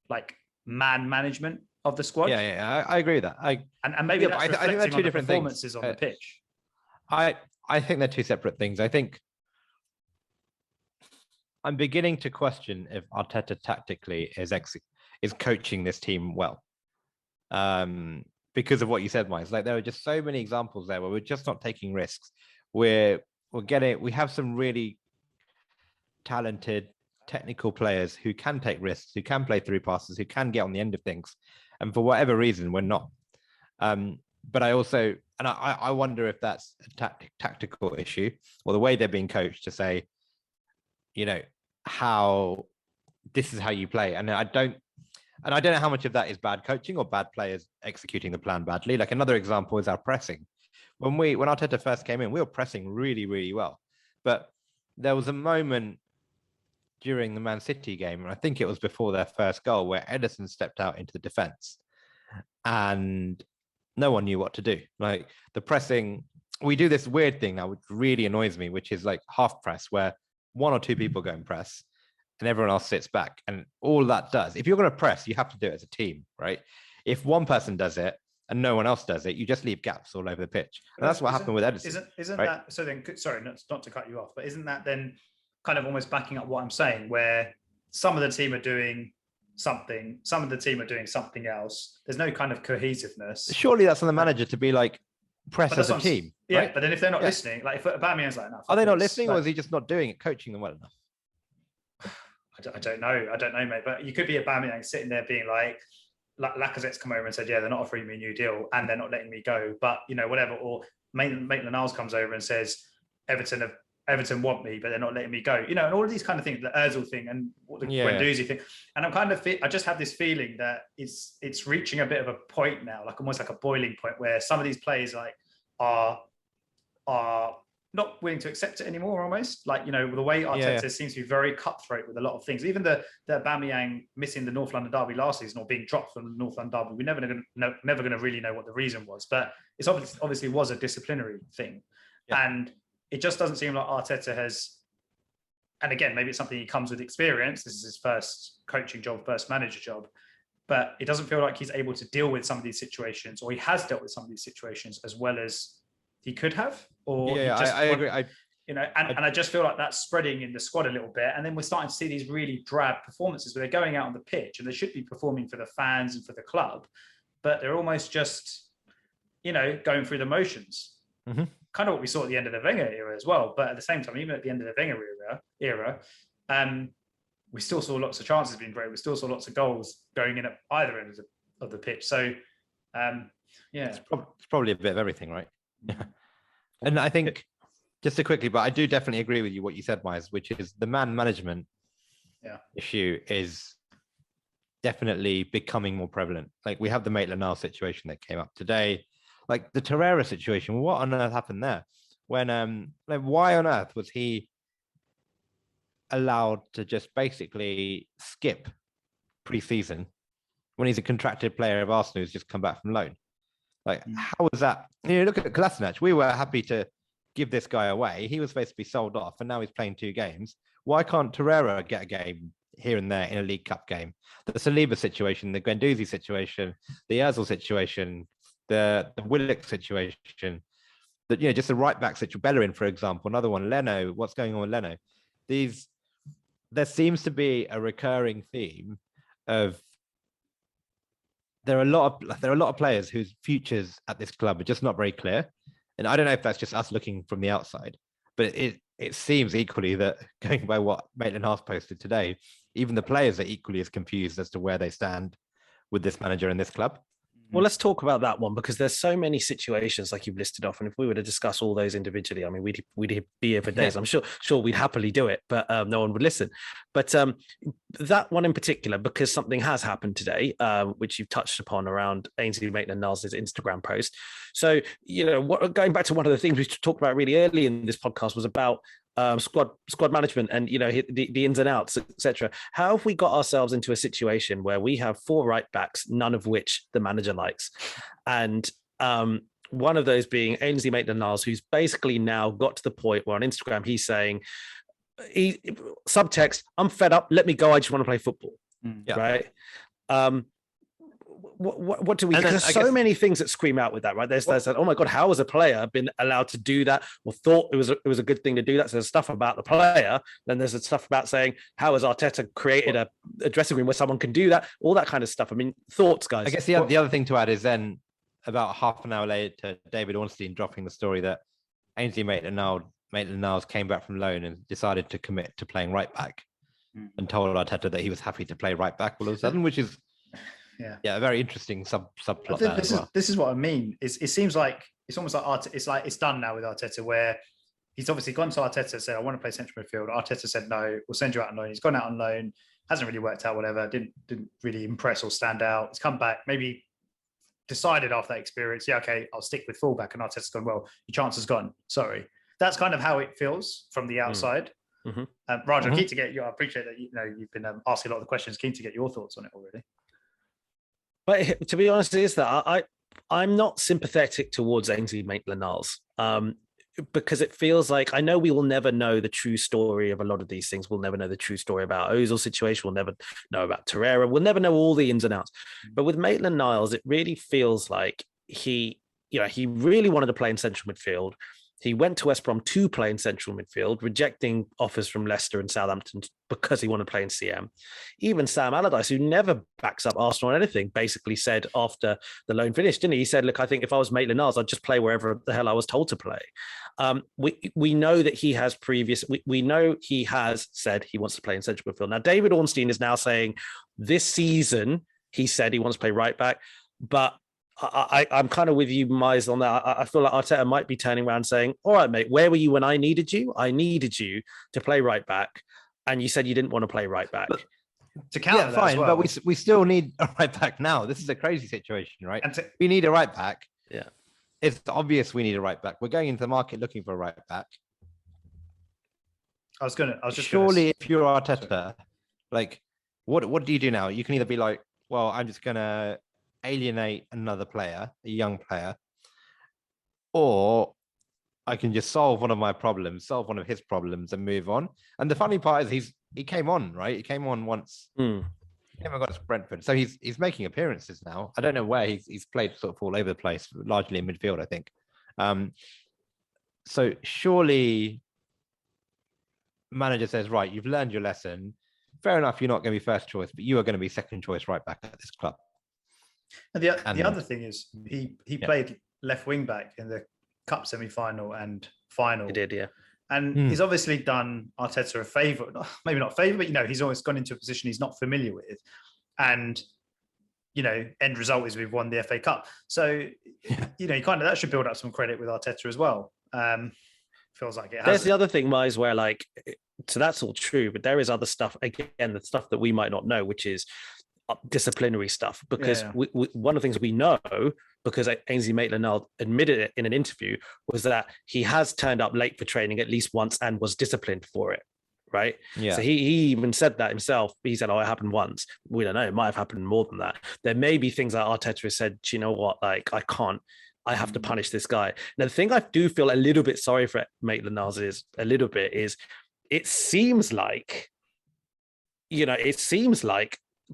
like, man management of the squad. Yeah, I agree with that. And maybe that's reflecting I think they're two different performances things on the pitch. I think they're two separate things. I think I'm beginning to question if Arteta tactically is coaching this team well, because of what you said, Mike. Like, there are just so many examples there where we're just not taking risks. We have some really talented technical players who can take risks, who can play through passes, who can get on the end of things, and for whatever reason, we're not. But I also, and I wonder if that's a tactical issue, or the way they're being coached to say, how this is how you play. And I don't know how much of that is bad coaching or bad players executing the plan badly. Like, another example is our pressing. When Arteta first came in, we were pressing really, really well. But there was a moment during the Man City game, and I think it was before their first goal, where Ederson stepped out into the defense and no one knew what to do. Like, the pressing, we do this weird thing now, which really annoys me, which is like half press, where one or two people go and press and everyone else sits back. And all that does, if you're going to press, you have to do it as a team, right? If one person does it and no one else does it, you just leave gaps all over the pitch. And that's what happened with Ederson. Isn't right? That, so then, sorry, not to cut you off, but isn't that then kind of almost backing up what I'm saying, where some of the team are doing something, some of the team are doing something else? There's no kind of cohesiveness. Surely that's on the manager to be like, press as a team. Yeah, right? But then if they're not listening, like if Aubameyang's like, no, are they not listening, or is he just not doing it, coaching them well enough? I don't know, mate. But you could be Aubameyang sitting there being like, Lacazette's come over and said, yeah, they're not offering me a new deal and they're not letting me go. But whatever. Or Maitland-Niles comes over and says, Everton want me, but they're not letting me go. And all of these kind of things, the Özil thing and the Guendouzi thing. And I just have this feeling that it's reaching a bit of a point now, like almost like a boiling point, where some of these players like are not willing to accept it anymore, almost. Like, the way Arteta seems to be very cutthroat with a lot of things. Even the Aubameyang missing the North London derby last season, or being dropped from the North London derby, we're never going to really know what the reason was. But it's obviously was a disciplinary thing. Yeah. And it just doesn't seem like Arteta has, and again, maybe it's something he comes with experience. This is his first coaching job, first manager job, but it doesn't feel like he's able to deal with some of these situations, or he has dealt with some of these situations as well as he could have. Or I agree. And I just feel like that's spreading in the squad a little bit. And then we're starting to see these really drab performances where they're going out on the pitch and they should be performing for the fans and for the club, but they're almost just, going through the motions. Mm-hmm. Kind of what we saw at the end of the Wenger era as well. But at the same time, even at the end of the Wenger era, we still saw lots of chances being created. We still saw lots of goals going in at either end of the pitch. So, it's probably a bit of everything, right? And I think, just to quickly, but I do definitely agree with you what you said, Miles, which is the man management issue is definitely becoming more prevalent. Like, we have the Maitland-Niles situation that came up today. Like the Torreira situation, what on earth happened there? When why on earth was he allowed to just basically skip pre-season when he's a contracted player of Arsenal who's just come back from loan? Like, how was that? Look at Kolasinac. We were happy to give this guy away. He was supposed to be sold off, and now he's playing 2 games. Why can't Torreira get a game here and there in a League Cup game? The Saliba situation, the Guendouzi situation, the Ozil situation, the Willock situation, that just the right back situation. Bellerin, for example, another one. Leno, what's going on with Leno? There seems to be a recurring theme of there are a lot of players whose futures at this club are just not very clear. And I don't know if that's just us looking from the outside, but it seems equally that, going by what Maitland-Niles posted today, even the players are equally as confused as to where they stand with this manager and this club. Well, let's talk about that one, because there's so many situations like you've listed off, and if we were to discuss all those individually, I mean, we'd be here for days. I'm sure we'd happily do it, but no one would listen. But that one in particular, because something has happened today, which you've touched upon around Ainsley Maitland-Niles' Instagram post. So, going back to one of the things we talked about really early in this podcast was about squad management and the ins and outs, etc. How have we got ourselves into a situation where we have 4 right backs, none of which the manager likes, and one of those being Ainsley Maitland-Niles, who's basically now got to the point where on Instagram he's saying, subtext, I'm fed up, let me go, I just want to play football. Right? What do we? Because there's so many things that scream out with that, right? There's that, oh my god, how has a player been allowed to do that, or thought it was a good thing to do that? So there's stuff about the player, then there's the stuff about saying, how has Arteta created a dressing room where someone can do that? All that kind of stuff. I mean, thoughts, guys. I guess the other thing to add is then about half an hour later, David Ornstein dropping the story that Ainsley Maitland-Niles came back from loan and decided to commit to playing right back, and told Arteta that he was happy to play right back all of a sudden, which is a very interesting subplot. This is what I mean. It seems like it's almost like it's done now with Arteta, where he's obviously gone to Arteta and said, I want to play central midfield. Arteta said, no, we'll send you out on loan. He's gone out on loan, hasn't really worked out, whatever, didn't really impress or stand out. He's come back, maybe decided after that experience, okay, I'll stick with fullback, and Arteta's gone, well, your chance is gone. Sorry. That's kind of how it feels from the outside. Raj, I'm keen to get you. I appreciate that you've been asking a lot of the questions. Keen to get your thoughts on it already. But to be honest, it is that I'm not sympathetic towards Ainsley Maitland-Niles, because it feels like, I know we will never know the true story of a lot of these things. We'll never know the true story about Ozil's situation. We'll never know about Torreira. We'll never know all the ins and outs. But with Maitland-Niles, it really feels like he really wanted to play in central midfield. He went to West Brom to play in central midfield, rejecting offers from Leicester and Southampton because he wanted to play in CM. Even Sam Allardyce, who never backs up Arsenal on anything, basically said after the loan finished, didn't he? He said, look, I think if I was Maitland-Niles, I'd just play wherever the hell I was told to play. We know that he has we know he has said he wants to play in central midfield. Now, David Ornstein is now saying this season, he said he wants to play right back, but I'm kind of with you, Mize, on that. I feel like Arteta might be turning around saying, all right, mate, where were you when I needed you? I needed you to play right back, and you said you didn't want to play right back. But to counter that fine, well, but we still need a right back now. This is a crazy situation, right? We need a right back. Yeah. It's obvious we need a right back. We're going into the market looking for a right back. If you're Arteta, like, what do you do now? You can either be like, well, I'm just going to alienate another player, a young player, or I can just solve one of his problems and move on. And the funny part is he came on, right? He came on once. He never got to Brentford. So he's making appearances now. I don't know where he's played sort of all over the place, largely in midfield, I think. So surely manager says, right, you've learned your lesson. Fair enough, you're not going to be first choice, but you are going to be second choice right back at this club. And the other thing is he played left wing back in the cup semi-final and final. He did, yeah. And he's obviously done Arteta a favour, maybe not a favour, but he's always gone into a position he's not familiar with. And end result is we've won the FA Cup. So that should build up some credit with Arteta as well. Feels like it has. There's the other thing, Mize, where so that's all true, but there is other stuff, again, the stuff that we might not know, which is disciplinary stuff, because one of the things we know, because Ainsley Maitland-Niles admitted it in an interview, was that he has turned up late for training at least once and was disciplined for it, right? So he even said that himself. He said, it happened once. We don't know, it might have happened more than that. There may be things that Arteta has said, do you know what, I can't I have to punish this guy. Now, the thing I do feel a little bit sorry for Maitland-Niles is it seems like,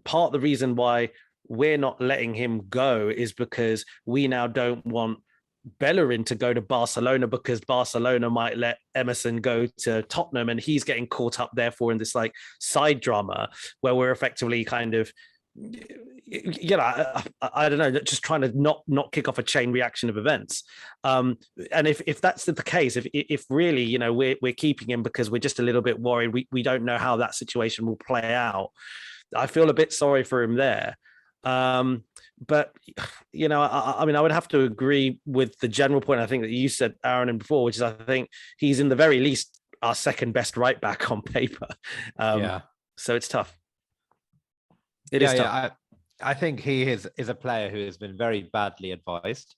part of the reason why we're not letting him go is because we now don't want Bellerin to go to Barcelona because Barcelona might let Emerson go to Tottenham, and he's getting caught up therefore in this like side drama where we're effectively kind of, I don't know, just trying to not kick off a chain reaction of events. And if that's the case, if really, we're keeping him because we're just a little bit worried, we don't know how that situation will play out. I feel a bit sorry for him there. But I mean, I would have to agree with the general point I think that you said, Aaron, and before, which is I think he's in the very least our second best right back on paper. So it's tough. It is tough. Yeah, I think he is a player who has been very badly advised.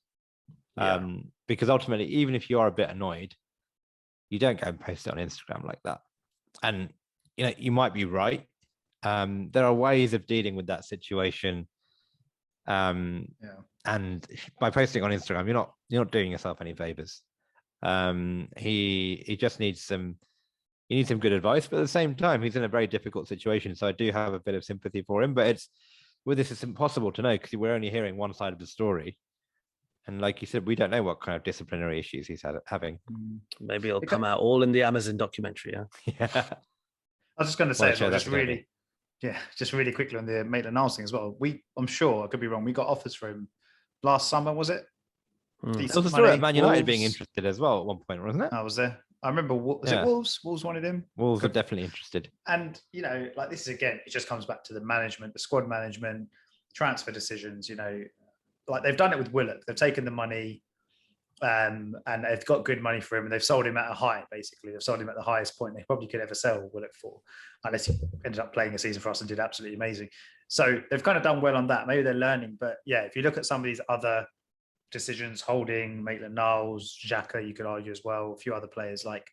Because ultimately, even if you are a bit annoyed, you don't go and post it on Instagram like that. And you might be right. There are ways of dealing with that situation. And by posting on Instagram, you're not doing yourself any favors. He just needs some good advice, but at the same time, he's in a very difficult situation. So I do have a bit of sympathy for him, but it's impossible to know because we're only hearing one side of the story. And like you said, we don't know what kind of disciplinary issues he's having. Maybe it'll come out all in the Amazon documentary. Yeah. I was just going to say, just really quickly on the Maitland-Niles thing as well. I'm sure, I could be wrong, we got offers for him last summer, was it? There was a story of Man United being interested as well at one point, wasn't it? I was there. I remember, was it Wolves? Wolves wanted him. Wolves were definitely interested. And, like this is, again, it just comes back to the management, the squad management, transfer decisions, like they've done it with Willock. They've taken the money and they've got good money for him, and they've sold him at a high, basically. They've sold him at the highest point they probably could ever sell Willock for, unless he ended up playing a season for us and did absolutely amazing. So they've kind of done well on that. Maybe they're learning. But yeah, if you look at some of these other decisions, Holding, Maitland-Niles, Xhaka, you could argue as well, a few other players, like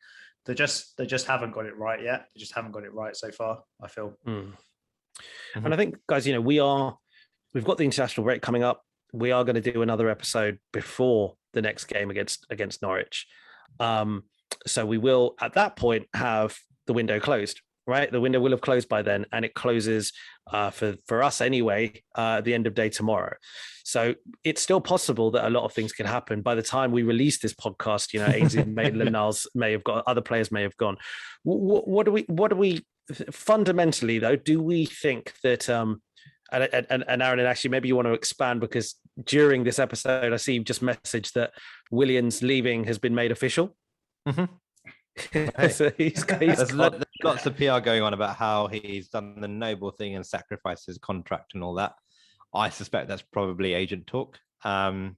they just haven't got it right yet. They just haven't got it right so far, I feel. And I think, guys, we've got the international break coming up. We are going to do another episode before the next game against Norwich. So we will, at that point, have the window closed, right? The window will have closed by then, and it closes for us anyway, at the end of day tomorrow. So it's still possible that a lot of things can happen. By the time we release this podcast, Ainsley Maitland-Niles may have gone, other players may have gone. What do we fundamentally, though, do we think that, and Aaron, and actually maybe you want to expand, because during this episode, I see you've just messaged that Willian's leaving has been made official. So there's lots of PR going on about how he's done the noble thing and sacrificed his contract and all that. I suspect that's probably agent talk. But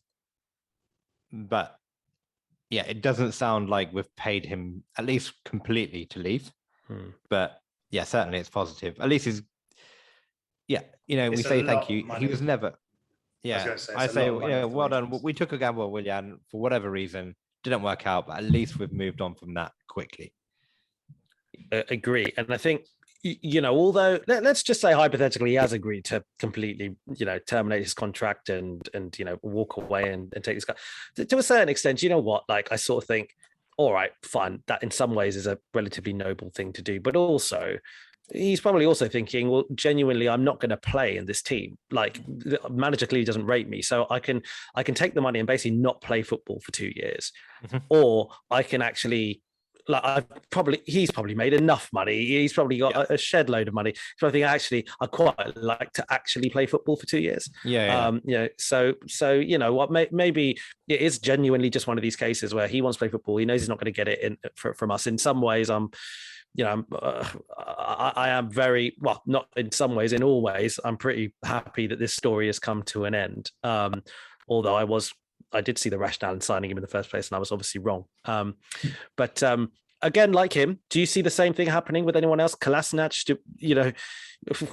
yeah, it doesn't sound like we've paid him at least completely to leave. But yeah, certainly it's positive. At least he's, we say thank you. He was never. Yeah, I say well done. We took a gamble, Willian, for whatever reason. Didn't work out, but at least we've moved on from that quickly. Agree. And I think, although let's just say hypothetically he has agreed to completely, terminate his contract and walk away and take this guy, to a certain extent, like I sort of think, all right, fine. That in some ways is a relatively noble thing to do, but also he's probably also thinking, well, genuinely, I'm not going to play in this team. Like, the manager clearly doesn't rate me, so I can take the money and basically not play football for 2 years, or I can actually, like, he's probably made enough money. He's probably got a shed load of money. So I think actually I quite like to actually play football for 2 years. So what? Maybe it is genuinely just one of these cases where he wants to play football. He knows he's not going to get it from us. In some ways, I am very, well, not in some ways, in all ways, I'm pretty happy that this story has come to an end. Although I did see the rationale in signing him in the first place, and I was obviously wrong. But again, like him, do you see the same thing happening with anyone else? Kolasinac,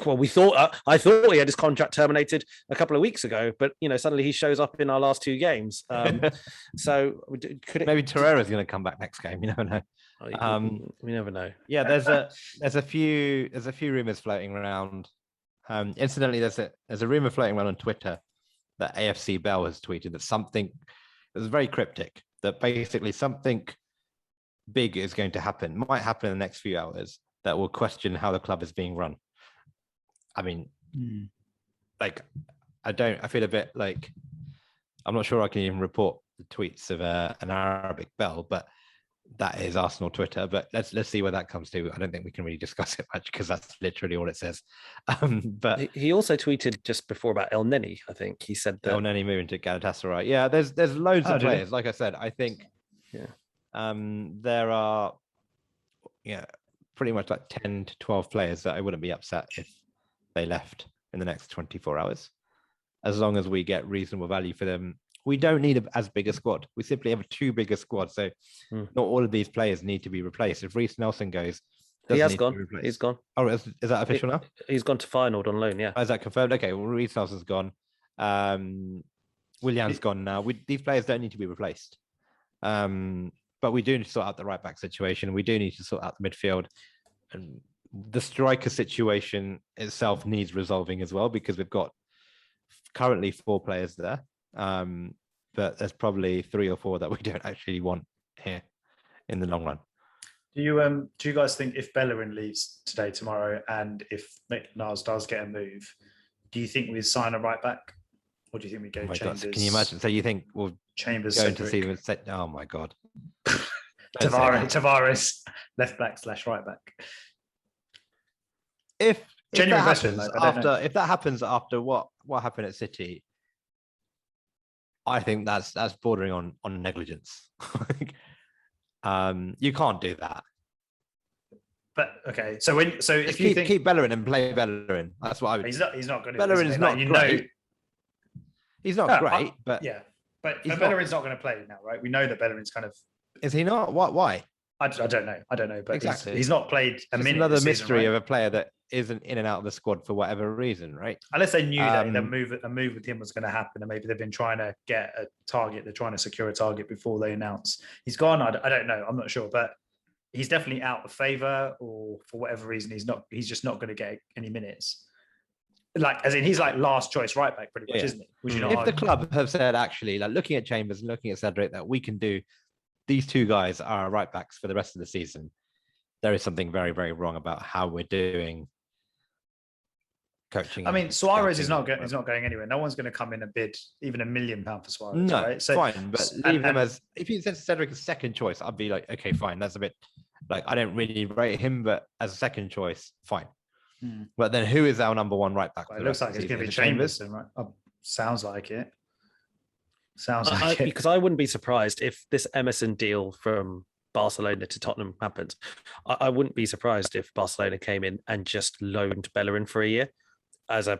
well, I thought he had his contract terminated a couple of weeks ago, but suddenly he shows up in our last 2 games. So could it, maybe Torreira's going to come back next game? You never know. We never know. Yeah, there's a few rumors floating around. Incidentally, there's a rumor floating around on Twitter that AFC Bell has tweeted that something It was very cryptic that basically something big is going to happen, might happen in the next few hours that will question how the club is being run. I mean, like, I feel a bit like, I'm not sure I can even report the tweets of an Arabic bell, but that is Arsenal Twitter. But let's see where that comes to. I don't think we can really discuss it much because that's literally all it says. But he also tweeted just before about El Neni. I think he said that El Neni moving to Galatasaray. Yeah, there's loads of players. Like I said, I think there are pretty much like 10 to 12 players that I wouldn't be upset if they left in the next 24 hours, as long as we get reasonable value for them. We don't need as big a squad. We simply have a too big a squad. So not all of these players need to be replaced. If Reece Nelson goes, he has gone. He's gone. Oh, is that official now? He's gone to Feyenoord on loan, yeah. Oh, is that confirmed? Okay, well, Reece Nelson's gone. Willian's gone now. These players don't need to be replaced. But we do need to sort out the right back situation. We do need to sort out the midfield. And the striker situation itself needs resolving as well, because we've got currently 4 players there. But there's probably 3 or 4 that we don't actually want here in the long run. Do you guys think if Bellerin leaves today, tomorrow, and if Maitland-Niles does get a move, do you think we sign a right back, or do you think we go Chambers? God, can you imagine? So you think we'll Chambers go to see them and say, "Oh my God, Tavares, left back / right back." If genuine that question, happens if that happens after what happened at City, I think that's bordering on negligence. You can't do that. But okay, so if you keep Bellerin and play Bellerin, that's what I would. He's not going to. Bellerin is not great. He's not great, but yeah, but Bellerin's not going to play now, right? We know that Bellerin's kind of. Is he not? Why? I don't know, but exactly. he's not played a minute. Another this mystery season, right? of a player that isn't in and out of the squad for whatever reason, right? Unless they knew that a move with him was going to happen, and maybe they've been trying to get a target. They're trying to secure a target before they announce he's gone. I don't know. I'm not sure, but he's definitely out of favour, or for whatever reason, he's just not going to get any minutes. Like, as in, he's like last choice right back, pretty much, isn't he? If the club have said, actually, like looking at Chambers and looking at Cedric, that we can do, these 2 guys are right backs for the rest of the season, there is something very, very wrong about how we're doing coaching. I mean, Suarez is not going anywhere. No one's going to come in and bid even £1 million for Suarez. No, right? fine, but leave him as, if you said Cedric as second choice, I'd be like, okay, fine. That's a bit like, I don't really rate him, but as a second choice, fine. But then who is our number 1 right back? Well, it looks like it's going to be Chambers, right? Oh, sounds like it. Because I wouldn't be surprised if this Emerson deal from Barcelona to Tottenham happens. I wouldn't be surprised if Barcelona came in and just loaned Bellerin for a year. As a,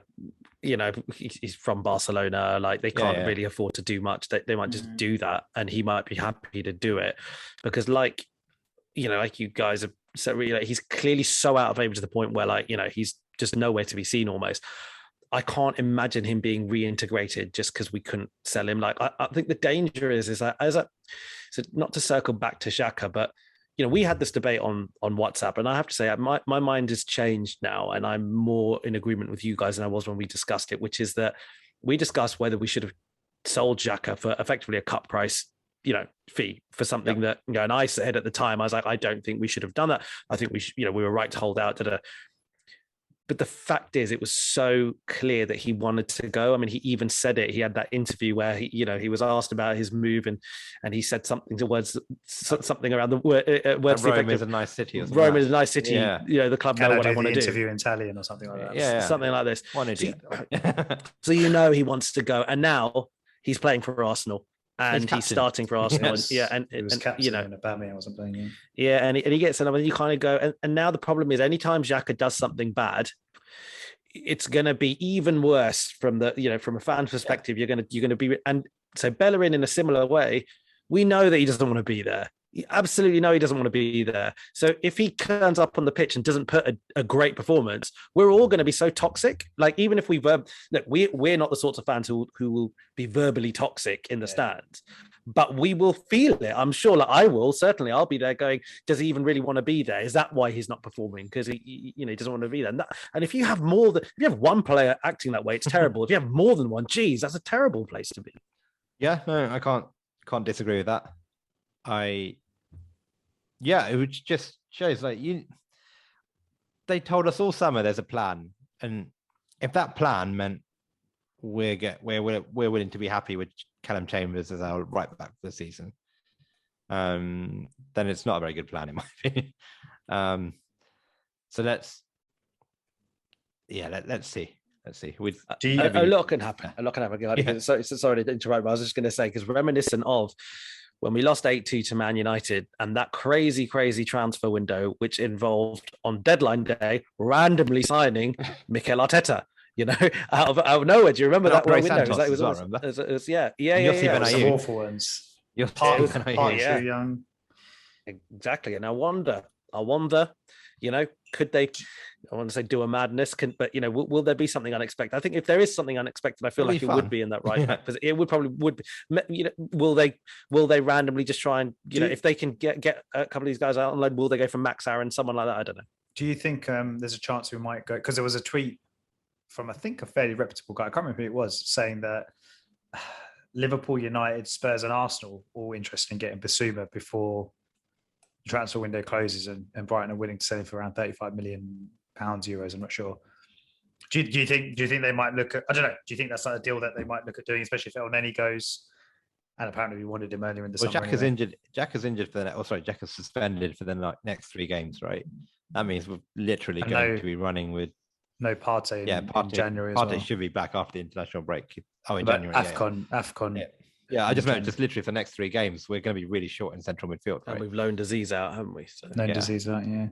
he's from Barcelona, like they can't really afford to do much. They might just do that, and he might be happy to do it because, like you guys have said, really, he's clearly so out of favour to the point where, he's just nowhere to be seen almost. I can't imagine him being reintegrated just because we couldn't sell him. Like, I think the danger is that so not to circle back to Xhaka, but we had this debate on WhatsApp, and I have to say my mind has changed now, and I'm more in agreement with you guys than I was when we discussed it, which is that we discussed whether we should have sold Xhaka for effectively a cut price, fee for something that, and I said at the time, I was like, I don't think we should have done that. I think we should, we were right to hold out. But the fact is, it was so clear that he wanted to go. I mean, he even said it. He had that interview where he was asked about his move, and he said something around the words. Rome is a nice city. Rome is a nice city. Yeah. The club know what I want to do. Interview in Italian or something like that. Yeah. Something like this. One idiot. So he wants to go, and now he's playing for Arsenal. And he's starting for Arsenal. Yes. And he was captain in Aubameyang or something. Yeah, and he gets another. You kind of go, and now the problem is, anytime Xhaka does something bad, it's going to be even worse from the from a fan perspective. You're going to be, and so Bellerin in a similar way, we know that he doesn't want to be there. You absolutely know he doesn't want to be there. So if he turns up on the pitch and doesn't put a great performance, we're all going to be so toxic. Like, even if we're not the sorts of fans who will be verbally toxic in the stands, but we will feel it. I'm sure, I will. Certainly, I'll be there going, does he even really want to be there? Is that why he's not performing? Because he doesn't want to be there. And if you have if you have one player acting that way, it's terrible. If you have more than one, geez, that's a terrible place to be. Yeah, no, I can't can't disagree with that. It just shows like they told us all summer there's a plan, and if that plan meant we're willing to be happy with Callum Chambers as our right back for the season, then it's not a very good plan in my opinion. So let's see. A lot can happen. Yeah. Sorry to interrupt, but I was just going to say, because reminiscent of when we lost 8-2 to Man United and that crazy transfer window, which involved on deadline day randomly signing Mikel Arteta, out of nowhere. Do you remember that window? It was yeah. Some awful ones. You're far too young. Exactly. And I wonder, could they, I want to say do a madness, but will there be something unexpected? I think if there is something unexpected, I feel like it would be in that right back position. It would be, will they randomly just try and, if they can get a couple of these guys out on loan, will they go for Max Aaron, someone like that? I don't know. Do you think there's a chance we might go, because there was a tweet from, I think, a fairly reputable guy, I can't remember who it was, saying that Liverpool, United, Spurs and Arsenal all interested in getting Bissouma before the transfer window closes, and Brighton are willing to sell him for around £35 million, euros. I'm not sure. Do you think they might look at, I don't know, do you think that's like a deal that they might look at doing, especially if El Neni goes? And apparently we wanted him earlier in the summer. Jack is injured. Jack is injured for Jack is suspended for the next 3 games, right? That means we're literally going to be running with no Partey in January. Partey should be back after the international break. In January. AFCON. Yeah, I just meant just literally for the next 3 games, we're going to be really short in central midfield. Right? And we've loaned Aziz out, haven't we? So. Loaned Aziz out, yeah.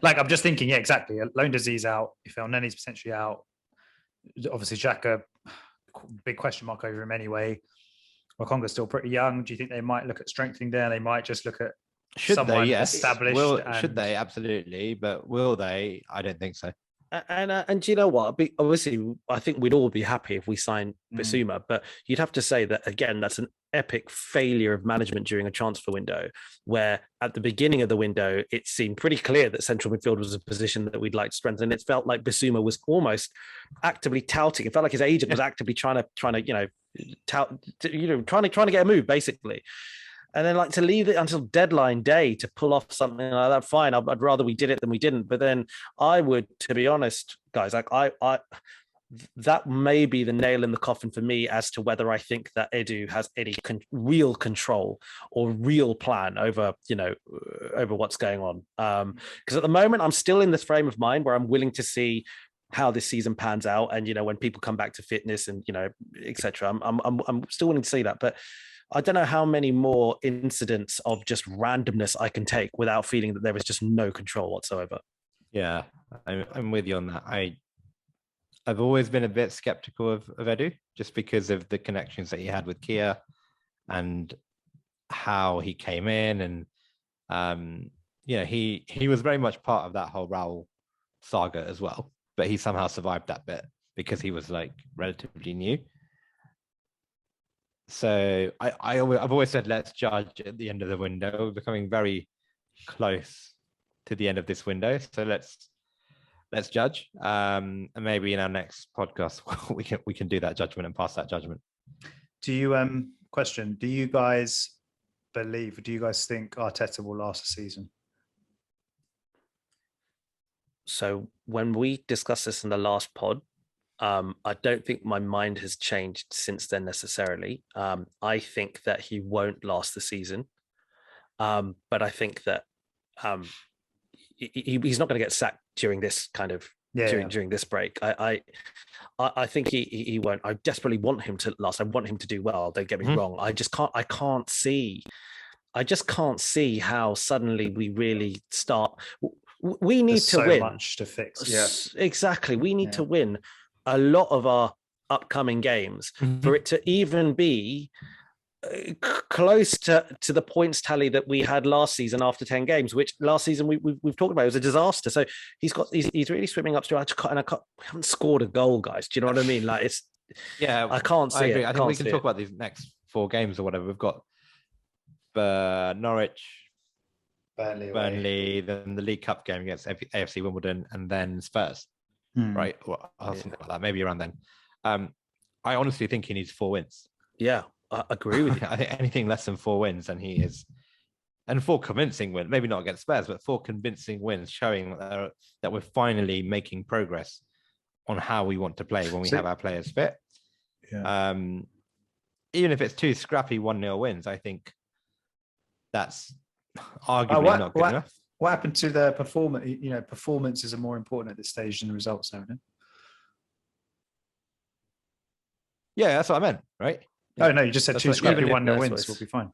Like, I'm just thinking, exactly. Loaned Aziz out. If El Neni's potentially out, obviously Xhaka, big question mark over him anyway. Makonga's still pretty young. Do you think they might look at strengthening there? They might just look at someone established. Should they? Absolutely. But will they? I don't think so. And do you know what? Obviously, I think we'd all be happy if we signed Bissouma, but you'd have to say that, again, that's an epic failure of management during a transfer window, where at the beginning of the window, it seemed pretty clear that central midfield was a position that we'd like to strengthen. It felt like Bissouma was almost actively touting. It felt like his agent was actively trying to get a move, basically. And then, to leave it until deadline day to pull off something like that, fine. I'd rather we did it than we didn't. But then I would, to be honest, guys, that may be the nail in the coffin for me as to whether I think that Edu has any real control or real plan over what's going on. Because at the moment, I'm still in this frame of mind where I'm willing to see how this season pans out, and when people come back to fitness and etc. I'm still willing to see that, but I don't know how many more incidents of just randomness I can take without feeling that there is just no control whatsoever. Yeah, I'm with you on that. I've always been a bit skeptical of Edu, just because of the connections that he had with Kia and how he came in, and he was very much part of that whole Raul saga as well. But he somehow survived that bit because he was relatively new. So I've always said, let's judge at the end of the window. We're becoming very close to the end of this window. So let's judge. And maybe in our next podcast, we can do that judgment and pass that judgment. Do you guys think Arteta will last the season? So when we discussed this in the last pod, I don't think my mind has changed since then necessarily. I think that he won't last the season, but I think that he's not going to get sacked during this kind of during this break. I think he won't. I desperately want him to last. I want him to do well. Don't get me wrong. I just can't see how suddenly we really start. We need to win. So much to fix. Yeah, exactly. We need to win a lot of our upcoming games for it to even be close to the points tally that we had last season after 10 games, which last season we've talked about. It was a disaster. So he's really swimming upstream. We haven't scored a goal, guys. Do you know what I mean? I can't see it. I think we can talk about these next 4 games or whatever. We've got Norwich, Burnley, then the League Cup game against AFC Wimbledon, and then Spurs. Right, or something like that, maybe around then. I honestly think he needs 4 wins. Yeah, I agree with you. I think anything less than 4 wins, and he is, and 4 convincing wins, maybe not against Spurs, but 4 convincing wins, showing that we're finally making progress on how we want to play when we have our players fit. Yeah. Even if it's 2 scrappy 1-0 wins, I think that's arguably not good enough. What happened to the performance? You know, performances are more important at this stage than results, haven't it? Yeah, that's what I meant, right? Oh, no, you just said 2 scrappy 1-0 wins will be fine.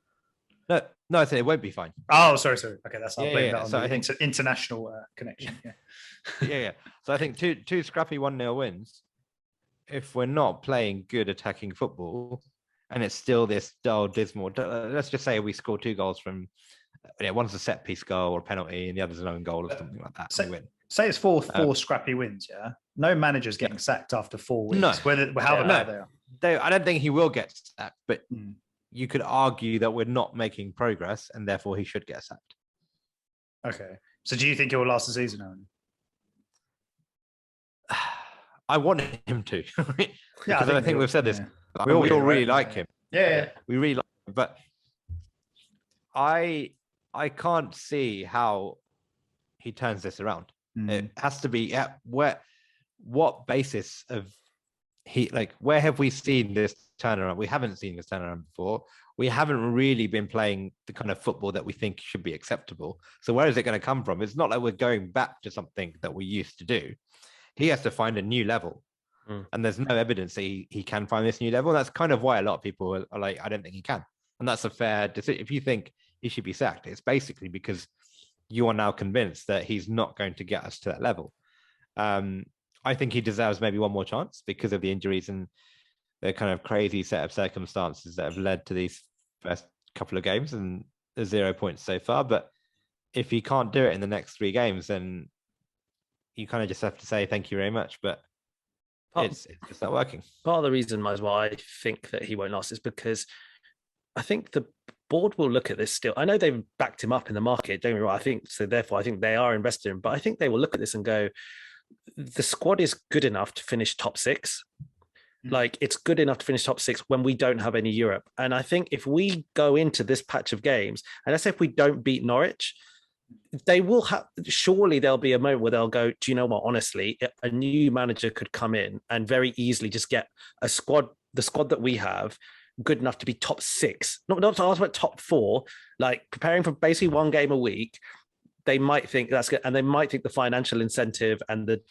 No, I said it won't be fine. Oh, sorry. Okay, that's I'll blame that on so the I think international connection. Yeah. yeah. So I think two scrappy 1-0 wins. If we're not playing good attacking football, and it's still this dull, dismal. Let's just say we score 2 goals from. One's a set piece goal or penalty, and the other's an own goal or something like that. Say, we win. Say it's four scrappy wins. Yeah, no manager's getting sacked after 4 wins. No, however bad they are. I don't think he will get sacked, but you could argue that we're not making progress, and therefore he should get sacked. Okay, so do you think it will last the season, Aaron? I want him to. Yeah, I think we've said this. Yeah. We all really like him. Yeah, we really like him, but I can't see how he turns this around. It has to be at what basis of where have we seen this turnaround? We haven't seen this turnaround before. We haven't really been playing the kind of football that we think should be acceptable. So where is it going to come from? It's not like we're going back to something that we used to do. He has to find a new level. And there's no evidence that he can find this new level. And that's kind of why a lot of people are like, I don't think he can. And that's a fair decision. If you think he should be sacked, it's basically because you are now convinced that he's not going to get us to that level. I think he deserves maybe one more chance because of the injuries and the kind of crazy set of circumstances that have led to these first couple of games and the 0 points so far. But if he can't do it in the next 3 games, then you kind of just have to say thank you very much. But it's just not working. Part of the reason as why I think that he won't last is because I think the board will look at this still. I know they've backed him up in the market, don't get me wrong. Therefore I think they are invested in him. But I think they will look at this and go, the squad is good enough to finish top 6. Like, it's good enough to finish top 6 when we don't have any Europe. And I think if we go into this patch of games, and let's say if we don't beat Norwich, they will have, surely there'll be a moment where they'll go, do you know what, honestly, a new manager could come in and very easily just get the squad that we have good enough to be top 6, not to ask about top 4, like preparing for basically 1 game a week. They might think that's good, and they might think the financial incentive and the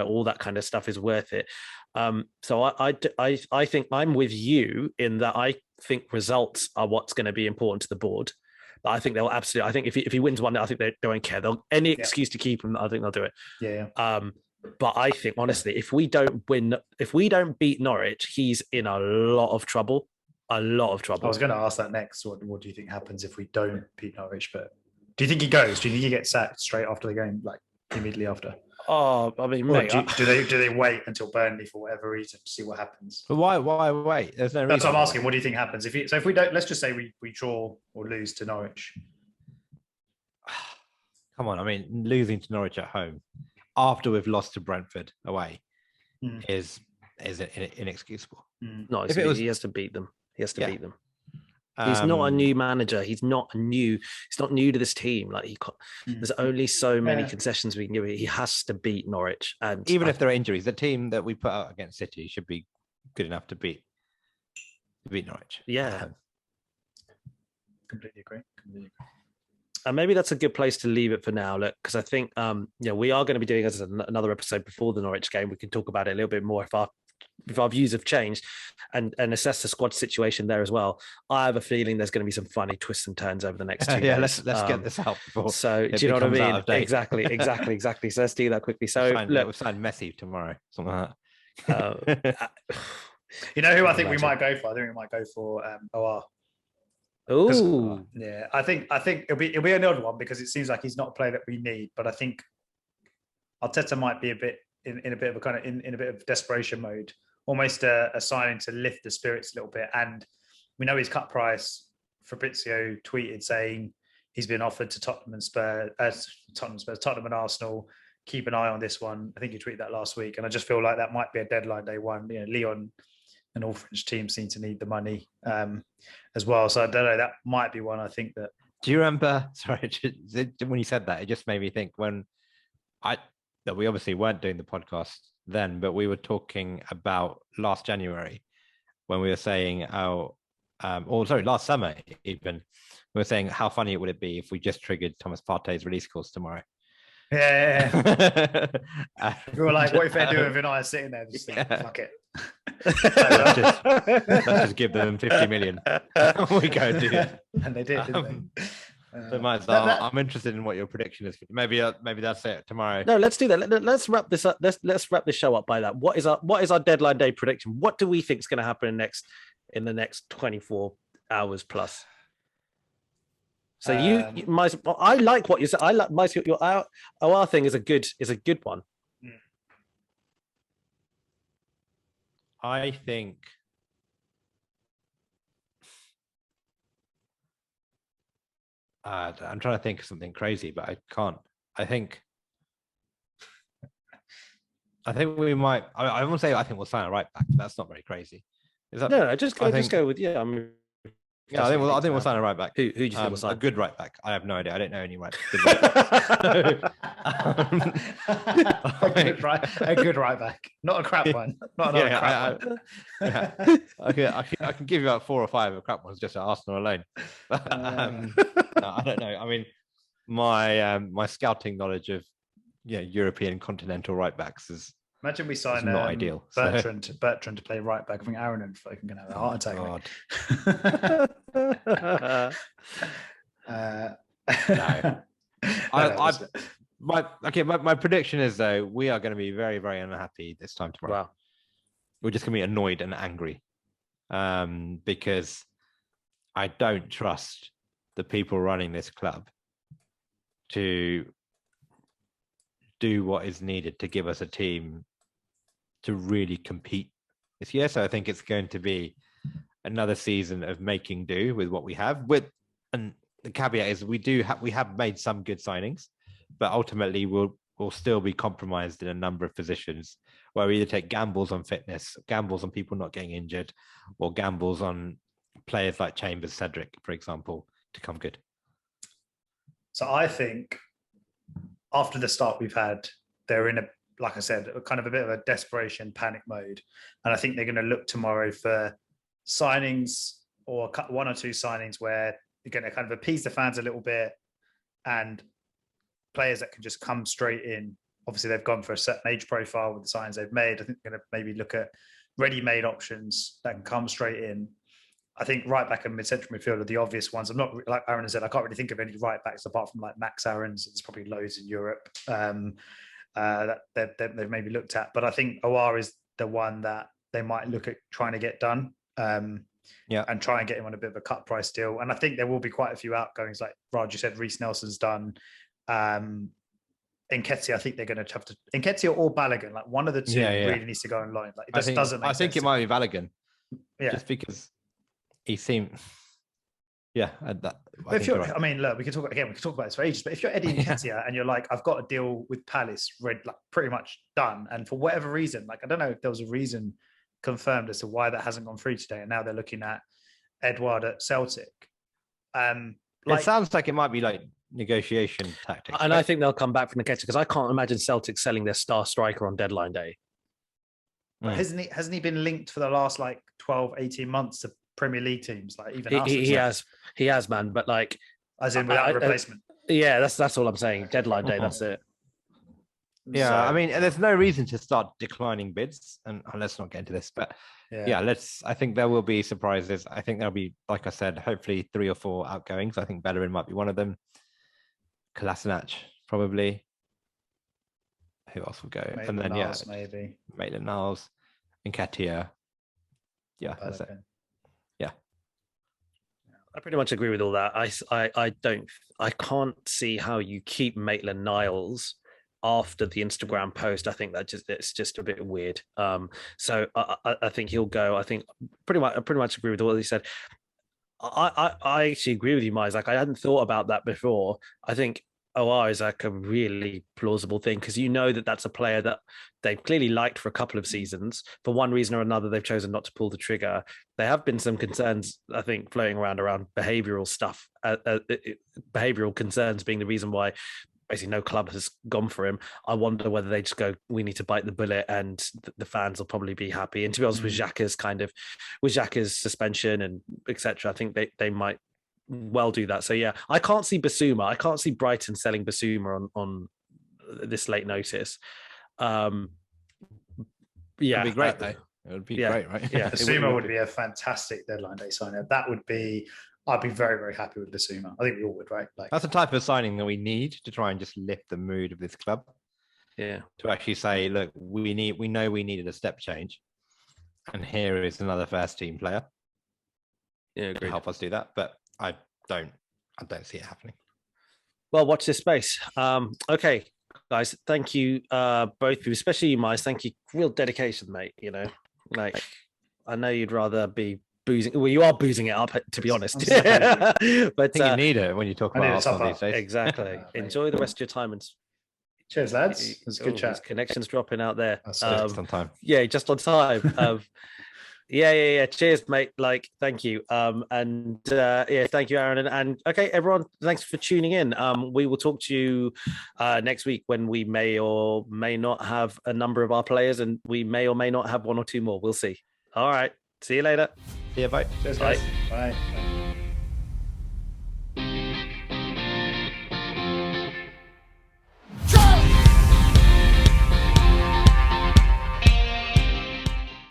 all that kind of stuff is worth it. So I think I'm with you in that. I think results are what's going to be important to the board. But I think they'll absolutely. I think if he wins 1, I think they won't care. They'll any excuse to keep him. I think they'll do it. Yeah. But I think honestly, if we don't beat Norwich, he's in a lot of trouble. A lot of trouble. I was going to ask that next. What do you think happens if we don't beat Norwich? But do you think he goes? Do you think he gets sacked straight after the game, like immediately after? Oh, I mean, mate, do they wait until Burnley for whatever reason to see what happens? But why wait? There's no reason. That's what I'm asking. What do you think happens if we don't? Let's just say we draw or lose to Norwich. Come on, I mean, losing to Norwich at home after we've lost to Brentford away is inexcusable. No, he has to beat them. He has to beat them. He's not a new manager. He's not new to this team. Like there's only so many concessions we can give. He has to beat Norwich, and even if there are injuries, the team that we put out against City should be good enough to beat Norwich. Yeah, completely agree. And maybe that's a good place to leave it for now. Look, because I think we are going to be doing another episode before the Norwich game. We can talk about it a little bit more if our views have changed and assess the squad situation there as well. I have a feeling there's going to be some funny twists and turns over the next 2 days. Let's get this out before. So do you know what I mean? Exactly. So let's do that quickly. So we'll sign Messi tomorrow, something like that. You know who I think we might go for? I think we might go for OR. Oh, yeah. I think it'll be an odd one because it seems like he's not a player that we need. But I think Arteta might be a bit in a bit of desperation mode, almost a signing to lift the spirits a little bit. And we know his cut price. Fabrizio tweeted saying he's been offered to Tottenham and Arsenal. Keep an eye on this one. I think he tweeted that last week, and I just feel like that might be a deadline day one. Leon and all French teams seem to need the money as well. So I don't know. That might be one I think that. Do you remember? Sorry, when you said that, it just made me think that we obviously weren't doing the podcast then, but we were talking about last January when we were saying last summer even, we were saying how funny would it be if we just triggered Thomas Partey's release clause tomorrow. Yeah. We were like, what if they're doing Vinaya sitting there just thinking, fuck it. let's just give them 50 million. We go and do it. And they did, didn't they? So I'm interested in what your prediction is. Maybe that's it tomorrow. No, let's do that. Let's wrap this up. Let's wrap this show up by that. What is our deadline day prediction? What do we think is going to happen in the next 24 hours plus? So I like what you said. I like your our thing is a good one. I think I'm trying to think of something crazy, but I can't. I think we might. I won't say I think we'll sign a right back. That's not very crazy. Is that? No, just go with yeah. I think we'll sign a right back. Who do you think will sign? A good right back. I have no idea. I don't know any right backs. A good right back, not a crap one. Not crap one. I can give you about 4 or 5 of crap ones just at Arsenal alone. No, I don't know. I mean, my scouting knowledge of European continental right backs is. Imagine we sign not ideal. Bertrand to play right back. I think Aaron and fucking gonna have a heart attack. No. My prediction is though we are going to be very, very unhappy this time tomorrow. Wow. We're just going to be annoyed and angry because I don't trust the people running this club to do what is needed to give us a team to really compete this year. So I think it's going to be another season of making do with what we have. And the caveat is we have made some good signings, but ultimately we'll still be compromised in a number of positions where we either take gambles on fitness, gambles on people not getting injured, or gambles on players like Chambers, Cedric, for example, to come good. So I think after the start we've had, they're in like I said, kind of a bit of a desperation panic mode. And I think they're going to look tomorrow for signings or 1 or 2 signings where you're going to kind of appease the fans a little bit and players that can just come straight in. Obviously, they've gone for a certain age profile with the signings they've made. I think they're going to maybe look at ready-made options that can come straight in. I think right back and mid-central midfield are the obvious ones. I'm not, like Aaron said, I can't really think of any right backs apart from like Max Aarons. There's probably loads in Europe that they've maybe looked at. But I think OR is the one that they might look at trying to get done and try and get him on a bit of a cut price deal. And I think there will be quite a few outgoings. Like Raj, you said, Reece Nelson's done. Nketiah, I think they're going to have to... Nketiah or Balogun, like one of the two really needs to go on loan. Like, it just doesn't make sense. I think it might be Balogun. Yeah. Just because he seemed... Yeah, I mean, look, we can talk about this for ages. But if you're Eddie Nketiah and you're like, I've got a deal with Palace, like pretty much done, and for whatever reason, like I don't know if there was a reason confirmed as to why that hasn't gone through today, and now they're looking at Edouard at Celtic. It sounds like it might be like negotiation tactics, and I think they'll come back from Nketiah because I can't imagine Celtic selling their star striker on deadline day. Hasn't he been linked for the last like 12, 18 months to Premier League teams, like even he has, man. But like, as in without a replacement. Yeah, that's all I'm saying. Deadline day, that's it. Yeah, so, I mean, there's no reason to start declining bids, and let's not get into this. But I think there will be surprises. I think there'll be, like I said, hopefully 3 or 4 outgoings. I think Bellerin might be one of them. Kolasinac probably. Who else will go? Maitland-Niles, maybe Maitland-Niles, Nketiah. Yeah, that's it. Yeah, I pretty much agree with all that. I can't see how you keep Maitland-Niles after the Instagram post. I think it's just a bit weird. So I think he'll go. I think I pretty much agree with what he said. I actually agree with you, Miles. Like I hadn't thought about that before. I think OR is like a really plausible thing, because you know that that's a player that they've clearly liked for a couple of seasons. For one reason or another, they've chosen not to pull the trigger. There have been some concerns, I think, floating around behavioural stuff, behavioural concerns being the reason why basically no club has gone for him. I wonder whether they just go, we need to bite the bullet, and the fans will probably be happy. And to be honest, with Xhaka's suspension and etc., I think they might well do that. So yeah, I can't see Basuma. I can't see Brighton selling Basuma on this late notice. Yeah, it'd be great though. It would be great, right? Yeah, Basuma would be a fantastic deadline day signer. I'd be very, very happy with Basuma. I think we all would, right? Like, that's the type of signing that we need to try and just lift the mood of this club. Yeah, to actually say, look, we know we needed a step change, and here is another first team player. Yeah, to help us do that. But I don't see it happening. Well, watch this space. Okay, guys, thank you both of you, especially you, Miles. Thank you, real dedication, mate. You know, like I know you'd rather be boozing. Well, you are boozing it up, to be honest. But I think you need it when you talk about Arsenal these days. Exactly. Enjoy the rest of your time and. Cheers, lads. It was a good chat. Connections dropping out there. Just on time. Yeah, just on time. Yeah. Cheers, mate. Like, thank you. Thank you, Aaron. And okay, everyone, thanks for tuning in. We will talk to you next week when we may or may not have a number of our players, and we may or may not have one or two more. We'll see. All right. See you later. See you. Bye. Cheers, guys. Bye.